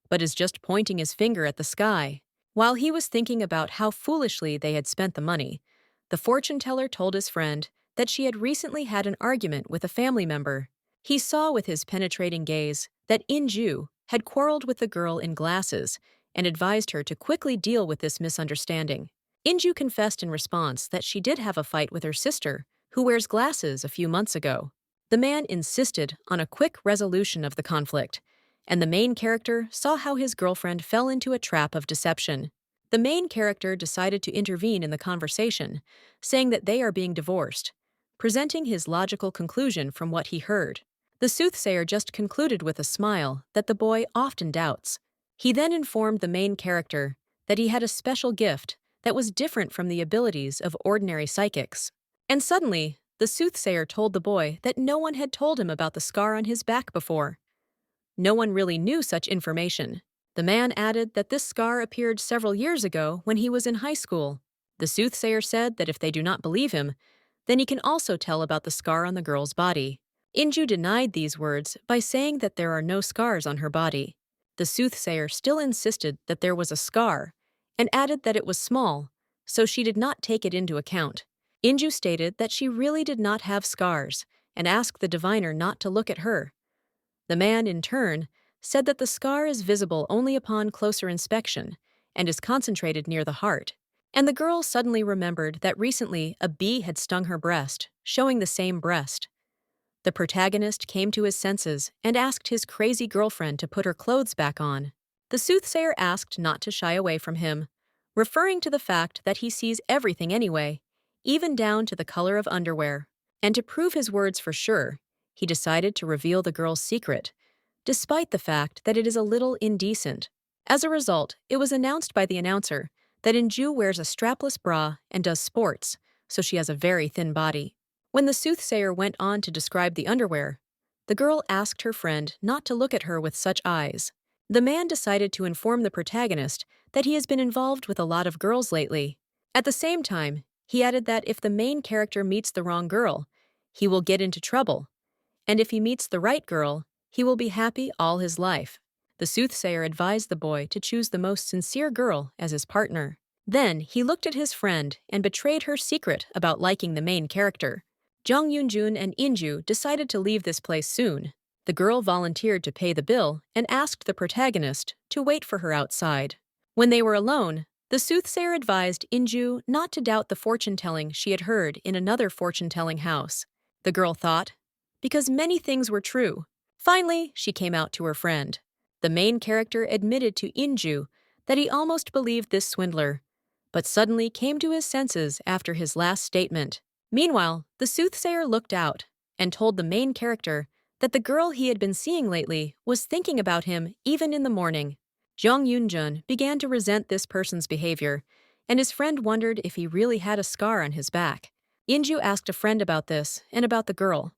but is just pointing his finger at the sky. While he was thinking about how foolishly they had spent the money, the fortune teller told his friend that she had recently had an argument with a family member. He saw with his penetrating gaze that In-ju had quarreled with the girl in glasses and advised her to quickly deal with this misunderstanding. In-ju confessed in response that she did have a fight with her sister, who wears glasses, a few months ago. The man insisted on a quick resolution of the conflict, and the main character saw how his girlfriend fell into a trap of deception. The main character decided to intervene in the conversation, saying that they are being divorced, presenting his logical conclusion from what he heard. The soothsayer just concluded with a smile that the boy often doubts. He then informed the main character that he had a special gift that was different from the abilities of ordinary psychics. And suddenly, the soothsayer told the boy that no one had told him about the scar on his back before. No one really knew such information. The man added that this scar appeared several years ago when he was in high school. The soothsayer said that if they do not believe him, then he can also tell about the scar on the girl's body. In-ju denied these words by saying that there are no scars on her body. The soothsayer still insisted that there was a scar and added that it was small, so she did not take it into account. In-ju stated that she really did not have scars and asked the diviner not to look at her. The man, in turn, said that the scar is visible only upon closer inspection and is concentrated near the heart. And the girl suddenly remembered that recently a bee had stung her breast, showing the same breast. The protagonist came to his senses and asked his crazy girlfriend to put her clothes back on. The soothsayer asked not to shy away from him, referring to the fact that he sees everything anyway, even down to the color of underwear. And to prove his words for sure, he decided to reveal the girl's secret, despite the fact that it is a little indecent. As a result, it was announced by the announcer that Inju wears a strapless bra and does sports, so she has a very thin body. When the soothsayer went on to describe the underwear, the girl asked her friend not to look at her with such eyes. The man decided to inform the protagonist that he has been involved with a lot of girls lately. At the same time, he added that if the main character meets the wrong girl, he will get into trouble, and if he meets the right girl, he will be happy all his life. The soothsayer advised the boy to choose the most sincere girl as his partner. Then he looked at his friend and betrayed her secret about liking the main character. Jung Yoon-jun and Inju decided to leave this place soon. The girl volunteered to pay the bill and asked the protagonist to wait for her outside. When they were alone, the soothsayer advised Inju not to doubt the fortune-telling she had heard in another fortune-telling house. The girl thought, because many things were true. Finally, she came out to her friend. The main character admitted to Inju that he almost believed this swindler, but suddenly came to his senses after his last statement. Meanwhile, the soothsayer looked out and told the main character that the girl he had been seeing lately was thinking about him even in the morning. Jung Yoon-jun began to resent this person's behavior, and his friend wondered if he really had a scar on his back. Inju asked a friend about this and about the girl.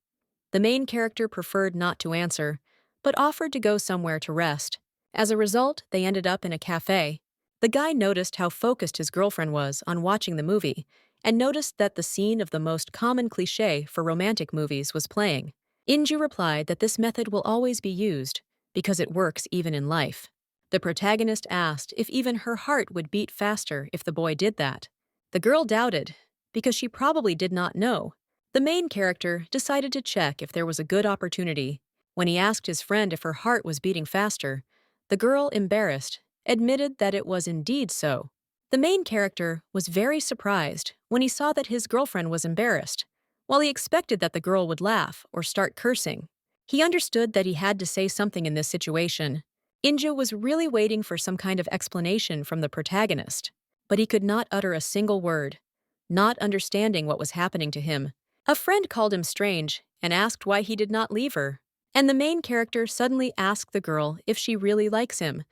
The main character preferred not to answer, but offered to go somewhere to rest. As a result, they ended up in a cafe. The guy noticed how focused his girlfriend was on watching the movie, and noticed that the scene of the most common cliché for romantic movies was playing. Inju replied that this method will always be used, because it works even in life. The protagonist asked if even her heart would beat faster if the boy did that. The girl doubted, because she probably did not know. The main character decided to check if there was a good opportunity. When he asked his friend if her heart was beating faster, the girl, embarrassed, admitted that it was indeed so. The main character was very surprised when he saw that his girlfriend was embarrassed, while he expected that the girl would laugh or start cursing. He understood that he had to say something in this situation. Inju was really waiting for some kind of explanation from the protagonist, but he could not utter a single word, not understanding what was happening to him. A friend called him strange and asked why he did not leave her, and the main character suddenly asked the girl if she really likes him,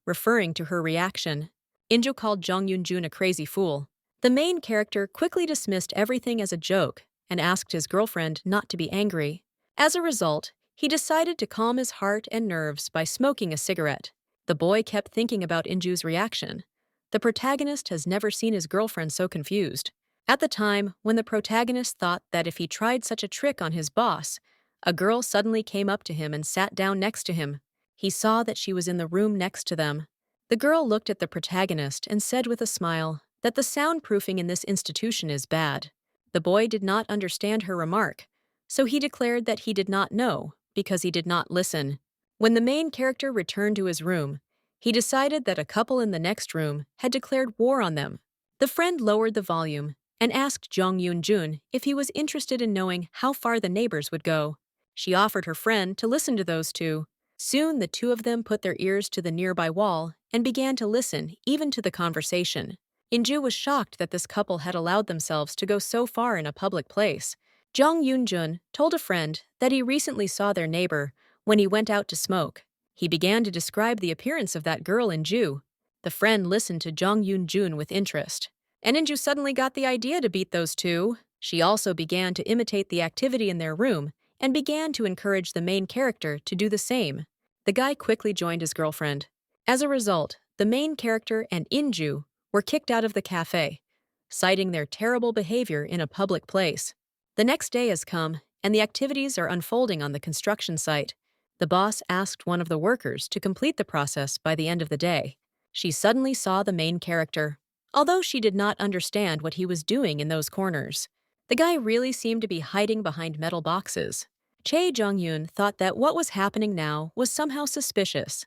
referring to her reaction. Inju called Jung Yoon-jun a crazy fool. The main character quickly dismissed everything as a joke and asked his girlfriend not to be angry. As a result, he decided to calm his heart and nerves by smoking a cigarette. The boy kept thinking about Inju's reaction. The protagonist has never seen his girlfriend so confused. At the time when the protagonist thought that if he tried such a trick on his boss, a girl suddenly came up to him and sat down next to him. He saw that she was in the room next to them. The girl looked at the protagonist and said with a smile that the soundproofing in this institution is bad. The boy did not understand her remark, so he declared that he did not know because he did not listen. When the main character returned to his room, he decided that a couple in the next room had declared war on them. The friend lowered the volume and asked Jung Yoon-jun if he was interested in knowing how far the neighbors would go. She offered her friend to listen to those two. Soon the two of them put their ears to the nearby wall and began to listen even to the conversation. Inju was shocked that this couple had allowed themselves to go so far in a public place. Jung Yoon-jun told a friend that he recently saw their neighbor when he went out to smoke. He began to describe the appearance of that girl Inju. The friend listened to Jung Yoon-jun with interest, and Inju suddenly got the idea to beat those two. She also began to imitate the activity in their room and began to encourage the main character to do the same. The guy quickly joined his girlfriend. As a result, the main character and Inju were kicked out of the cafe, citing their terrible behavior in a public place. The next day has come, and the activities are unfolding on the construction site. The boss asked one of the workers to complete the process by the end of the day. She suddenly saw the main character, although she did not understand what he was doing in those corners. The guy really seemed to be hiding behind metal boxes. Chae Jung-yoon thought that what was happening now was somehow suspicious,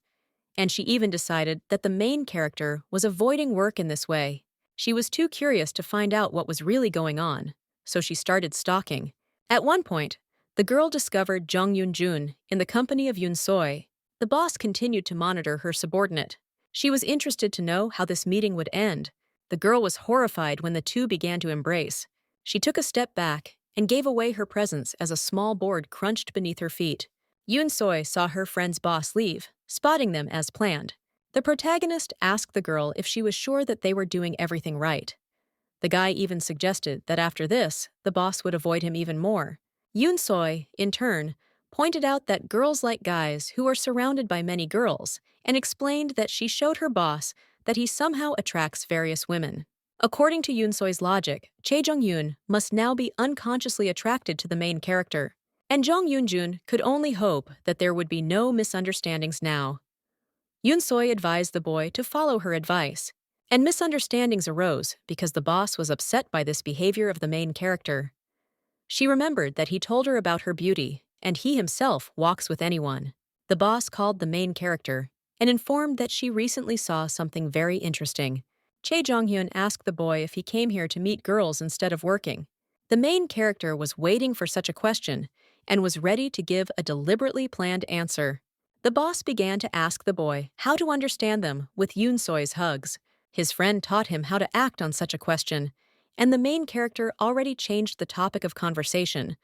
and she even decided that the main character was avoiding work in this way. She was too curious to find out what was really going on, so she started stalking. At one point, the girl discovered Jung Yoon-jun in the company of Yoon Soy. The boss continued to monitor her subordinate. She was interested to know how this meeting would end. The girl was horrified when the two began to embrace. She took a step back and gave away her presence as a small board crunched beneath her feet. Yoon Soy saw her friend's boss leave, spotting them as planned. The protagonist asked the girl if she was sure that they were doing everything right. The guy even suggested that after this, the boss would avoid him even more. Yoon Soy, in turn, pointed out that girls like guys who are surrounded by many girls and explained that she showed her boss that he somehow attracts various women. According to Yoon Soy's logic, Chae Jong-yoon must now be unconsciously attracted to the main character, and Jong Yoon-jun could only hope that there would be no misunderstandings now. Yoon Soy advised the boy to follow her advice, and misunderstandings arose because the boss was upset by this behavior of the main character. She remembered that he told her about her beauty, and he himself walks with anyone. The boss called the main character and informed that she recently saw something very interesting. Chae Jong-hyun asked the boy if he came here to meet girls instead of working. The main character was waiting for such a question and was ready to give a deliberately planned answer. The boss began to ask the boy how to understand them with Yoon Soy's hugs. His friend taught him how to act on such a question, and the main character already changed the topic of conversation,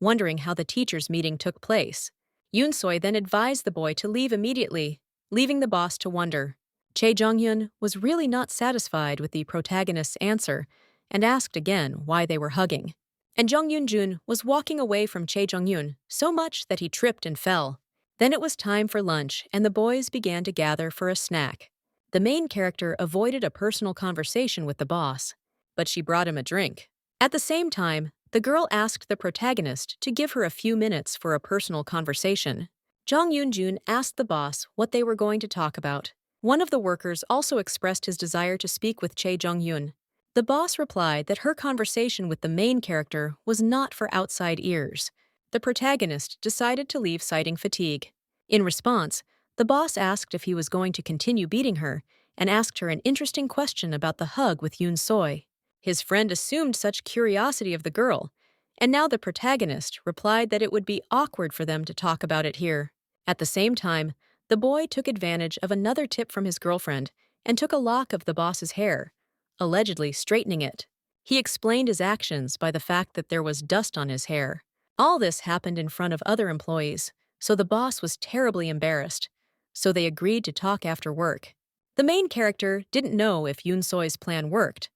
wondering how the teachers' meeting took place. Yoon Soy then advised the boy to leave immediately, leaving the boss to wonder. Chae Jong-hyun was really not satisfied with the protagonist's answer and asked again why they were hugging. And Jong Yoon-jun was walking away from Chae Jong-hyun so much that he tripped and fell. Then it was time for lunch, and the boys began to gather for a snack. The main character avoided a personal conversation with the boss, but she brought him a drink. At the same time, the girl asked the protagonist to give her a few minutes for a personal conversation. Jong Yoon-jun asked the boss what they were going to talk about. One of the workers also expressed his desire to speak with Chae Jong-hyun. The boss replied that her conversation with the main character was not for outside ears. The protagonist decided to leave citing fatigue. In response, the boss asked if he was going to continue beating her and asked her an interesting question about the hug with Yoon Soy. His friend assumed such curiosity of the girl, and now the protagonist replied that it would be awkward for them to talk about it here. At the same time, the boy took advantage of another tip from his girlfriend and took a lock of the boss's hair, allegedly straightening it. He explained his actions by the fact that there was dust on his hair. All this happened in front of other employees, so the boss was terribly embarrassed, so they agreed to talk after work. The main character didn't know if Yoon Soy's plan worked.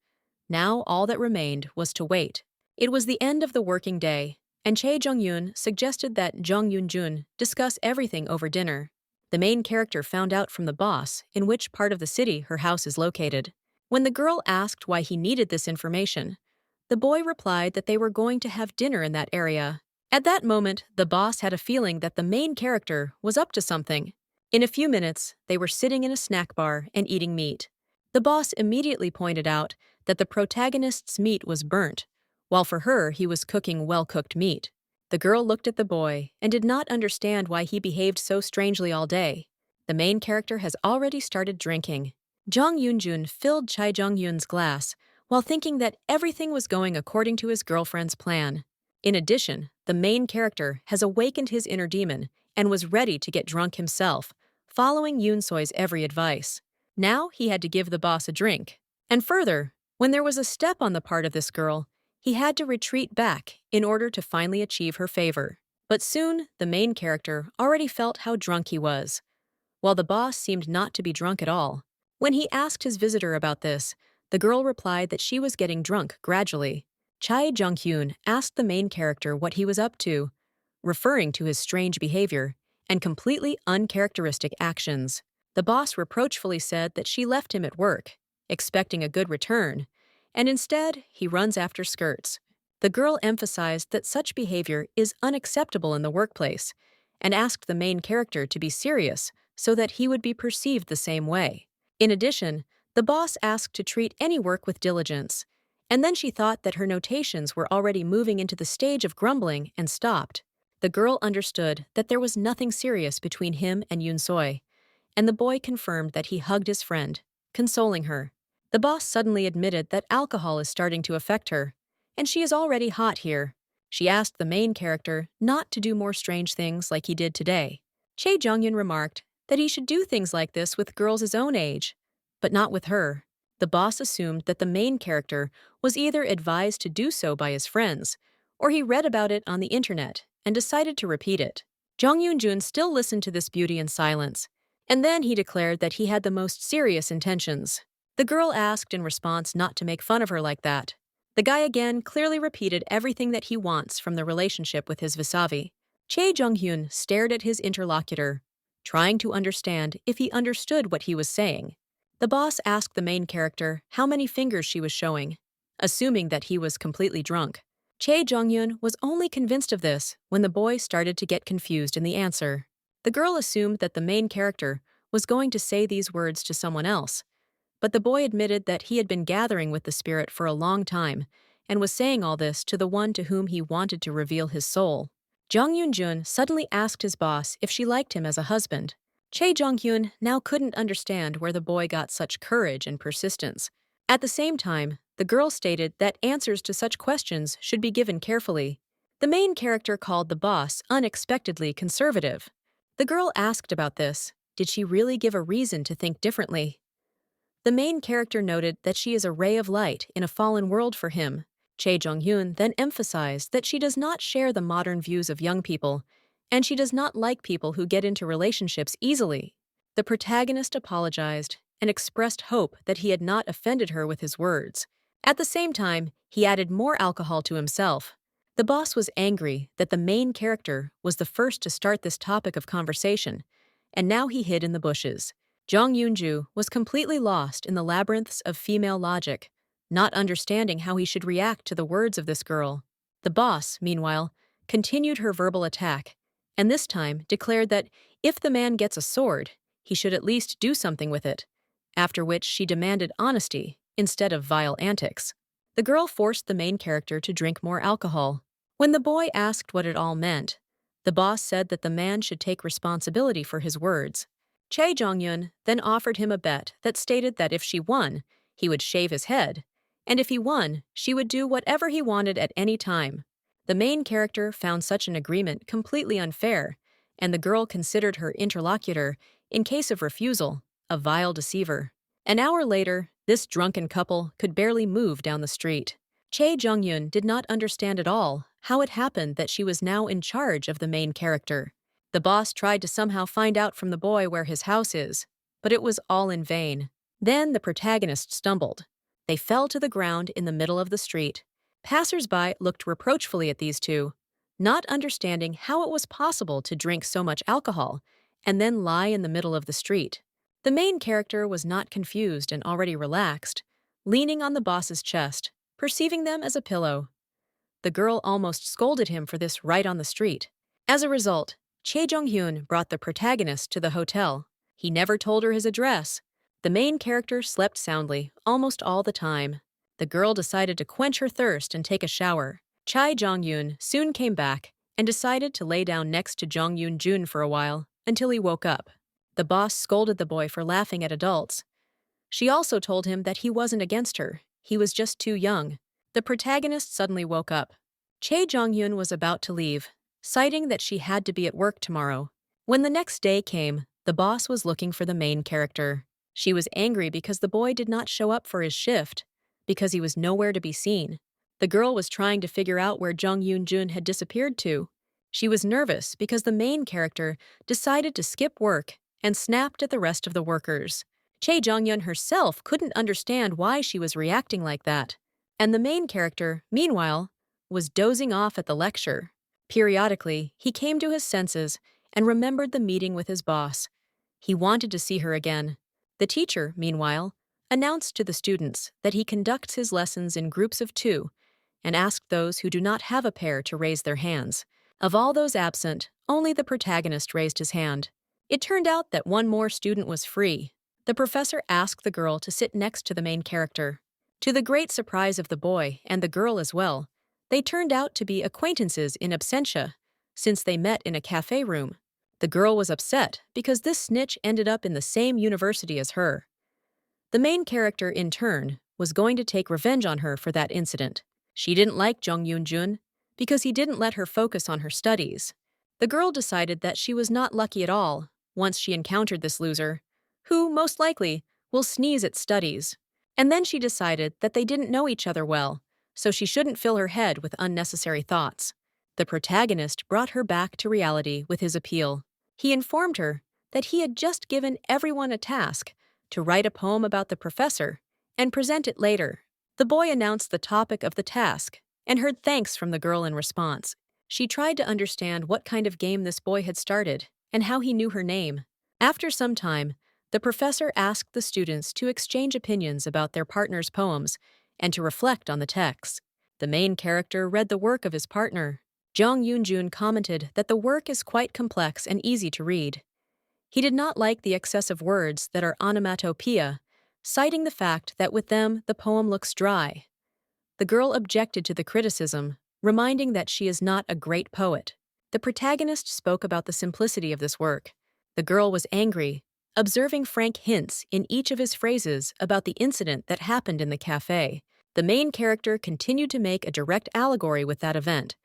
Now all that remained was to wait. It was the end of the working day, and Chae Jong-hyun suggested that Jong Yoon-jun discuss everything over dinner. The main character found out from the boss in which part of the city her house is located. When the girl asked why he needed this information, the boy replied that they were going to have dinner in that area. At that moment, the boss had a feeling that the main character was up to something. In a few minutes, they were sitting in a snack bar and eating meat. The boss immediately pointed out that the protagonist's meat was burnt, while for her he was cooking well-cooked meat. The girl looked at the boy and did not understand why he behaved so strangely all day. The main character has already started drinking. Jong Yoon-jun filled Chae Jong-hyun's glass while thinking that everything was going according to his girlfriend's plan. In addition, the main character has awakened his inner demon and was ready to get drunk himself, following Yoon Soy's every advice. Now he had to give the boss a drink. And further, when there was a step on the part of this girl, he had to retreat back in order to finally achieve her favor. But soon, the main character already felt how drunk he was, while the boss seemed not to be drunk at all. When he asked his visitor about this, the girl replied that she was getting drunk gradually. Chae Jong-hyun asked the main character what he was up to, referring to his strange behavior and completely uncharacteristic actions. The boss reproachfully said that she left him at work, expecting a good return, and instead he runs after skirts. The girl emphasized that such behavior is unacceptable in the workplace and asked the main character to be serious so that he would be perceived the same way. In addition, the boss asked to treat any work with diligence, and then she thought that her notations were already moving into the stage of grumbling and stopped. The girl understood that there was nothing serious between him and Yoon Soy, and the boy confirmed that he hugged his friend, consoling her. The boss suddenly admitted that alcohol is starting to affect her, and she is already hot here. She asked the main character not to do more strange things like he did today. Chae Jong-hyun remarked that he should do things like this with girls his own age, but not with her. The boss assumed that the main character was either advised to do so by his friends, or he read about it on the internet and decided to repeat it. Jong Yoon-jun still listened to this beauty in silence. And then he declared that he had the most serious intentions. The girl asked in response not to make fun of her like that. The guy again clearly repeated everything that he wants from the relationship with his vis-a-vis. Chae Jong-hyun stared at his interlocutor, trying to understand if he understood what he was saying. The boss asked the main character how many fingers she was showing, assuming that he was completely drunk. Chae Jong-hyun was only convinced of this when the boy started to get confused in the answer. The girl assumed that the main character was going to say these words to someone else, but the boy admitted that he had been gathering with the spirit for a long time and was saying all this to the one to whom he wanted to reveal his soul. Jung Yoon-jun suddenly asked his boss if she liked him as a husband. Chae Jong-hyun now couldn't understand where the boy got such courage and persistence. At the same time, the girl stated that answers to such questions should be given carefully. The main character called the boss unexpectedly conservative. The girl asked about this. Did she really give a reason to think differently? The main character noted that she is a ray of light in a fallen world for him. Chae Jong-hyun then emphasized that she does not share the modern views of young people, and she does not like people who get into relationships easily. The protagonist apologized and expressed hope that he had not offended her with his words. At the same time, he added more alcohol to himself. The boss was angry that the main character was the first to start this topic of conversation, and now he hid in the bushes. Jung Yoon-ju was completely lost in the labyrinths of female logic, not understanding how he should react to the words of this girl. The boss, meanwhile, continued her verbal attack, and this time declared that if the man gets a sword, he should at least do something with it, after which she demanded honesty instead of vile antics. The girl forced the main character to drink more alcohol. When the boy asked what it all meant, the boss said that the man should take responsibility for his words. Chae Jong-hyun then offered him a bet that stated that if she won, he would shave his head, and if he won, she would do whatever he wanted at any time. The main character found such an agreement completely unfair, and the girl considered her interlocutor, in case of refusal, a vile deceiver. An hour later, this drunken couple could barely move down the street. Chae Jong-hyun did not understand at all how it happened that she was now in charge of the main character. The boss tried to somehow find out from the boy where his house is, but it was all in vain. Then the protagonist stumbled. They fell to the ground in the middle of the street. Passers-by looked reproachfully at these two, not understanding how it was possible to drink so much alcohol and then lie in the middle of the street. The main character was not confused and already relaxed, leaning on the boss's chest, perceiving them as a pillow. The girl almost scolded him for this right on the street. As a result, Chae Jong-hyun brought the protagonist to the hotel. He never told her his address. The main character slept soundly almost all the time. The girl decided to quench her thirst and take a shower. Chae Jong-hyun soon came back and decided to lay down next to Jung Yoon-jun for a while until he woke up. The boss scolded the boy for laughing at adults. She also told him that he wasn't against her. He was just too young. The protagonist suddenly woke up. Chae Jong-hyun was about to leave, citing that she had to be at work tomorrow. When the next day came, the boss was looking for the main character. She was angry because the boy did not show up for his shift, because he was nowhere to be seen. The girl was trying to figure out where Jung Yoon-jun had disappeared to. She was nervous because the main character decided to skip work and snapped at the rest of the workers. Chae Jong-hyun herself couldn't understand why she was reacting like that. And the main character, meanwhile, was dozing off at the lecture. Periodically, he came to his senses and remembered the meeting with his boss. He wanted to see her again. The teacher, meanwhile, announced to the students that he conducts his lessons in groups of 2 and asked those who do not have a pair to raise their hands. Of all those absent, only the protagonist raised his hand. It turned out that one more student was free. The professor asked the girl to sit next to the main character. To the great surprise of the boy and the girl as well, they turned out to be acquaintances in absentia, since they met in a cafe room. The girl was upset because this snitch ended up in the same university as her. The main character, in turn, was going to take revenge on her for that incident. She didn't like Jung Yoon-jun because he didn't let her focus on her studies. The girl decided that she was not lucky at all once she encountered this loser, who, most likely, will sneeze at studies. And then she decided that they didn't know each other well, so she shouldn't fill her head with unnecessary thoughts. The protagonist brought her back to reality with his appeal. He informed her that he had just given everyone a task to write a poem about the professor and present it later. The boy announced the topic of the task and heard thanks from the girl in response. She tried to understand what kind of game this boy had started and how he knew her name. After some time, the professor asked the students to exchange opinions about their partner's poems and to reflect on the text. The main character read the work of his partner. Jung Yoon-jun commented that the work is quite complex and easy to read. He did not like the excessive words that are onomatopoeia, citing the fact that with them the poem looks dry. The girl objected to the criticism, reminding that she is not a great poet. The protagonist spoke about the simplicity of this work. The girl was angry, observing frank hints in each of his phrases about the incident that happened in the cafe. The main character continued to make a direct allegory with that event,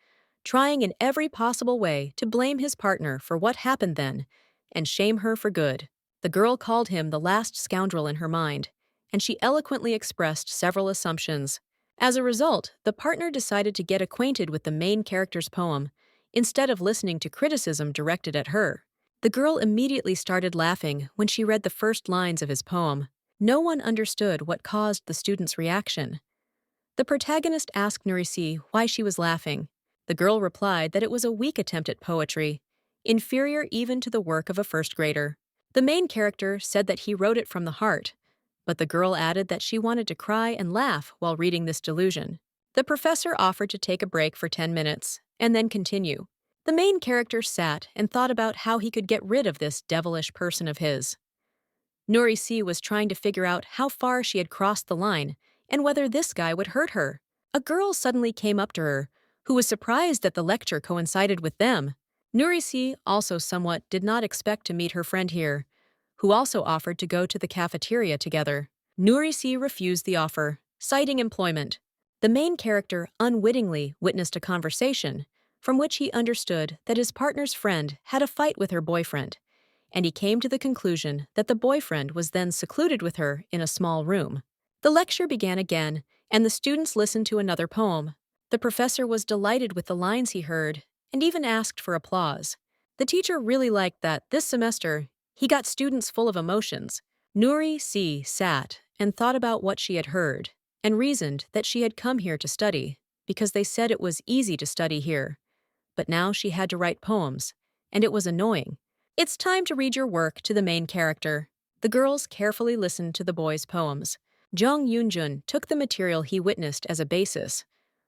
trying in every possible way to blame his partner for what happened then and shame her for good. The girl called him the last scoundrel in her mind, and she eloquently expressed several assumptions. As a result, the partner decided to get acquainted with the main character's poem instead of listening to criticism directed at her. The girl immediately started laughing when she read the first lines of his poem. No one understood what caused the student's reaction. The protagonist asked Nurisi why she was laughing. The girl replied that it was a weak attempt at poetry, inferior even to the work of a first grader. The main character said that he wrote it from the heart, but the girl added that she wanted to cry and laugh while reading this delusion. The professor offered to take a break for 10 minutes and then continue. The main character sat and thought about how he could get rid of this devilish person of his. Nurisi was trying to figure out how far she had crossed the line and whether this guy would hurt her. A girl suddenly came up to her, who was surprised that the lecture coincided with them. Nurisi also somewhat did not expect to meet her friend here, who also offered to go to the cafeteria together. Nurisi refused the offer, citing employment. The main character unwittingly witnessed a conversation from which he understood that his partner's friend had a fight with her boyfriend, and he came to the conclusion that the boyfriend was then secluded with her in a small room. The lecture began again, and the students listened to another poem. The professor was delighted with the lines he heard and even asked for applause. The teacher really liked that this semester he got students full of emotions. Nurisi sat and thought about what she had heard and reasoned that she had come here to study because they said it was easy to study here. But now she had to write poems, and it was annoying. It's time to read your work to the main character. The girls carefully listened to the boy's poems. Jung Yoon-jun took the material he witnessed as a basis,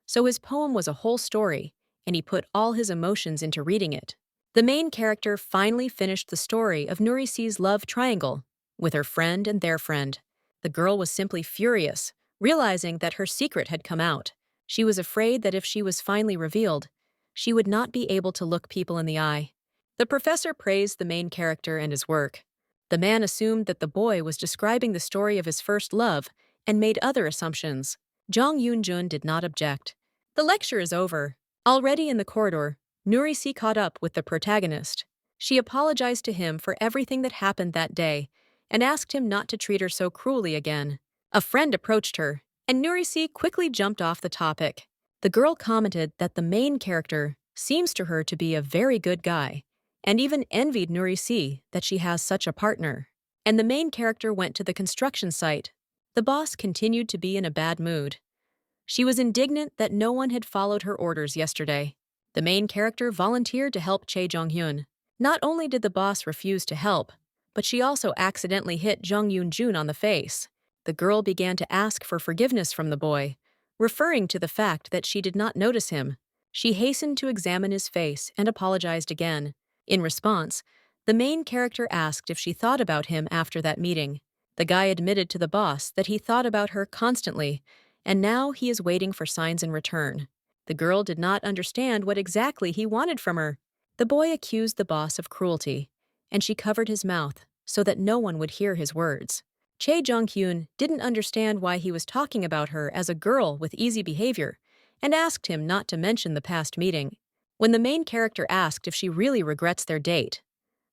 so his poem was a whole story, and he put all his emotions into reading it. The main character finally finished the story of Nurisi's love triangle with her friend and their friend. The girl was simply furious, realizing that her secret had come out. She was afraid that if she was finally revealed, she would not be able to look people in the eye. The professor praised the main character and his work. The man assumed that the boy was describing the story of his first love and made other assumptions. Jung Yoon-jun did not object. The lecture is over. Already in the corridor, Nurisi caught up with the protagonist. She apologized to him for everything that happened that day and asked him not to treat her so cruelly again. A friend approached her, and Nurisi quickly jumped off the topic. The girl commented that the main character seems to her to be a very good guy, and even envied Nurisi that she has such a partner. And the main character went to the construction site. The boss continued to be in a bad mood. She was indignant that no one had followed her orders yesterday. The main character volunteered to help Chae Jong-hyun. Not only did the boss refuse to help, but she also accidentally hit Jung Yoon-jun on the face. The girl began to ask for forgiveness from the boy, referring to the fact that she did not notice him. She hastened to examine his face and apologized again. In response, the main character asked if she thought about him after that meeting. The guy admitted to the boss that he thought about her constantly, and now he is waiting for signs in return. The girl did not understand what exactly he wanted from her. The boy accused the boss of cruelty, and she covered his mouth so that no one would hear his words. Chae Jong-hyun didn't understand why he was talking about her as a girl with easy behavior and asked him not to mention the past meeting. When the main character asked if she really regrets their date,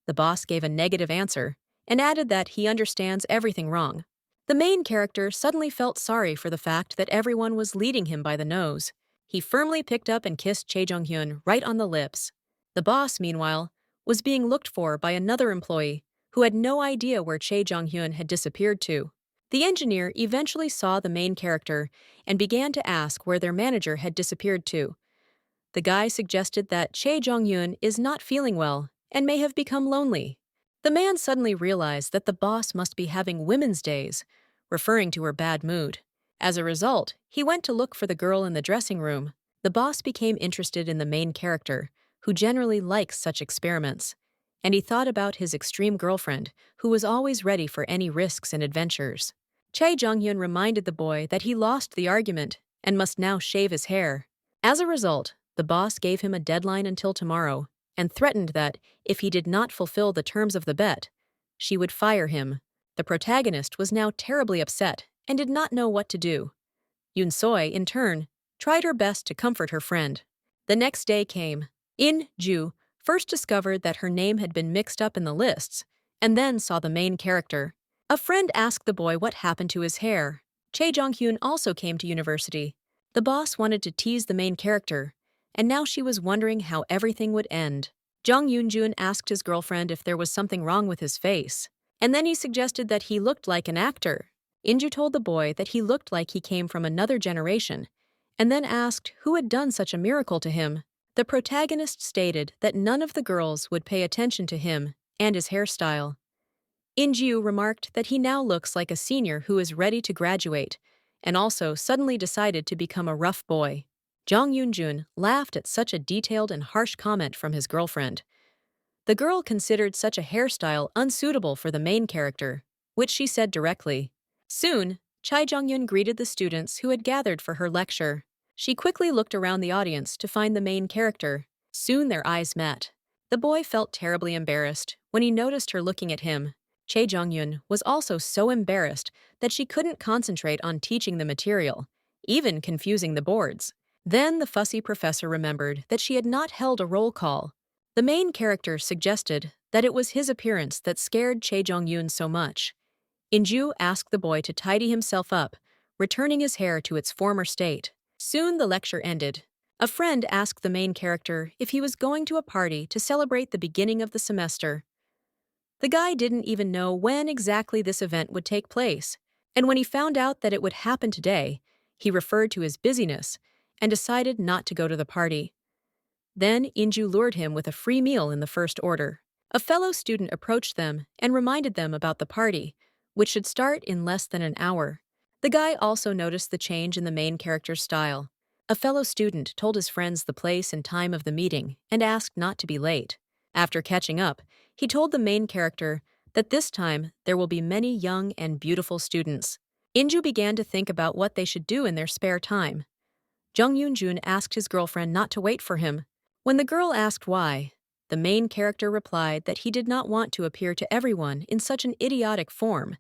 the boss gave a negative answer and added that he understands everything wrong. The main character suddenly felt sorry for the fact that everyone was leading him by the nose. He firmly picked up and kissed Chae Jong-hyun right on the lips. The boss, meanwhile, was being looked for by another employee who had no idea where Chae Jong-hyun had disappeared to. The engineer eventually saw the main character and began to ask where their manager had disappeared to. The guy suggested that Chae Jong-hyun is not feeling well and may have become lonely. The man suddenly realized that the boss must be having women's days, referring to her bad mood. As a result, he went to look for the girl in the dressing room. The boss became interested in the main character, who generally likes such experiments, and he thought about his extreme girlfriend, who was always ready for any risks and adventures. Chae Jong-hyun reminded the boy that he lost the argument and must now shave his hair. As a result, the boss gave him a deadline until tomorrow and threatened that, if he did not fulfill the terms of the bet, she would fire him. The protagonist was now terribly upset and did not know what to do. Yoon Soy, in turn, tried her best to comfort her friend. The next day came. In-ju first discovered that her name had been mixed up in the lists, and then saw the main character. A friend asked the boy what happened to his hair. Chae Jong-hyun also came to university. The boss wanted to tease the main character, and now she was wondering how everything would end. Jong Yoon-jun asked his girlfriend if there was something wrong with his face, and then he suggested that he looked like an actor. In-ju told the boy that he looked like he came from another generation, and then asked who had done such a miracle to him. The protagonist stated that none of the girls would pay attention to him and his hairstyle. In-ju remarked that he now looks like a senior who is ready to graduate, and also suddenly decided to become a rough boy. Jong Yoon-jun laughed at such a detailed and harsh comment from his girlfriend. The girl considered such a hairstyle unsuitable for the main character, which she said directly. Soon, Chae Jong-hyun greeted the students who had gathered for her lecture. She quickly looked around the audience to find the main character. Soon their eyes met. The boy felt terribly embarrassed when he noticed her looking at him. Chae Jong-hyun was also so embarrassed that she couldn't concentrate on teaching the material, even confusing the boards. Then the fussy professor remembered that she had not held a roll call. The main character suggested that it was his appearance that scared Chae Jong-hyun so much. In-ju asked the boy to tidy himself up, returning his hair to its former state. Soon the lecture ended. A friend asked the main character if he was going to a party to celebrate the beginning of the semester. The guy didn't even know when exactly this event would take place, and when he found out that it would happen today, he referred to his busyness and decided not to go to the party. Then In-ju lured him with a free meal in the first order. A fellow student approached them and reminded them about the party, which should start in less than an hour. The guy also noticed the change in the main character's style. A fellow student told his friends the place and time of the meeting and asked not to be late. After catching up, he told the main character that this time there will be many young and beautiful students. In-ju began to think about what they should do in their spare time. Jung Yoon-jun asked his girlfriend not to wait for him. When the girl asked why, the main character replied that he did not want to appear to everyone in such an idiotic form,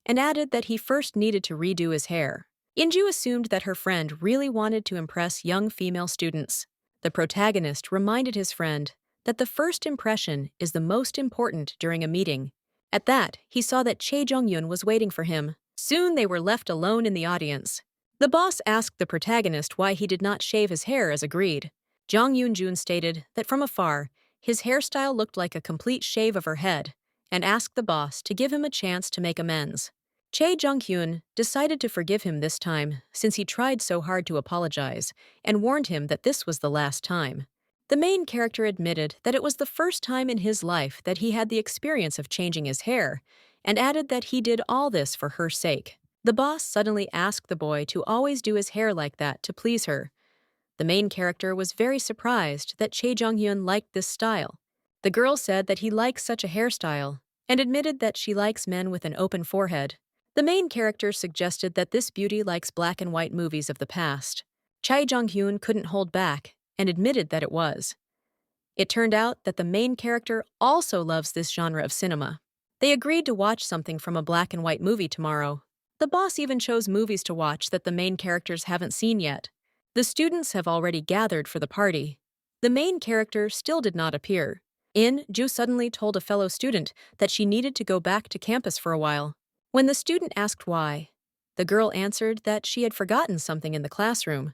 and added that he first needed to redo his hair. In-ju assumed that her friend really wanted to impress young female students. The protagonist reminded his friend that the first impression is the most important during a meeting. At that, he saw that Chae Jong-hyun was waiting for him. Soon they were left alone in the audience. The boss asked the protagonist why he did not shave his hair as agreed. Jong Yoon-jun stated that from afar, his hairstyle looked like a complete shave of her head, and asked the boss to give him a chance to make amends. Chae Jong-hyun decided to forgive him this time since he tried so hard to apologize and warned him that this was the last time. The main character admitted that it was the first time in his life that he had the experience of changing his hair, and added that he did all this for her sake. The boss suddenly asked the boy to always do his hair like that to please her. The main character was very surprised that Chae Jong-hyun liked this style. The girl said that he likes such a hairstyle, and admitted that she likes men with an open forehead. The main character suggested that this beauty likes black and white movies of the past. Chae Jong-hyun couldn't hold back, and admitted that it was. It turned out that the main character also loves this genre of cinema. They agreed to watch something from a black and white movie tomorrow. The boss even chose movies to watch that the main characters haven't seen yet. The students have already gathered for the party. The main character still did not appear. In-ju suddenly told a fellow student that she needed to go back to campus for a while. When the student asked why, the girl answered that she had forgotten something in the classroom.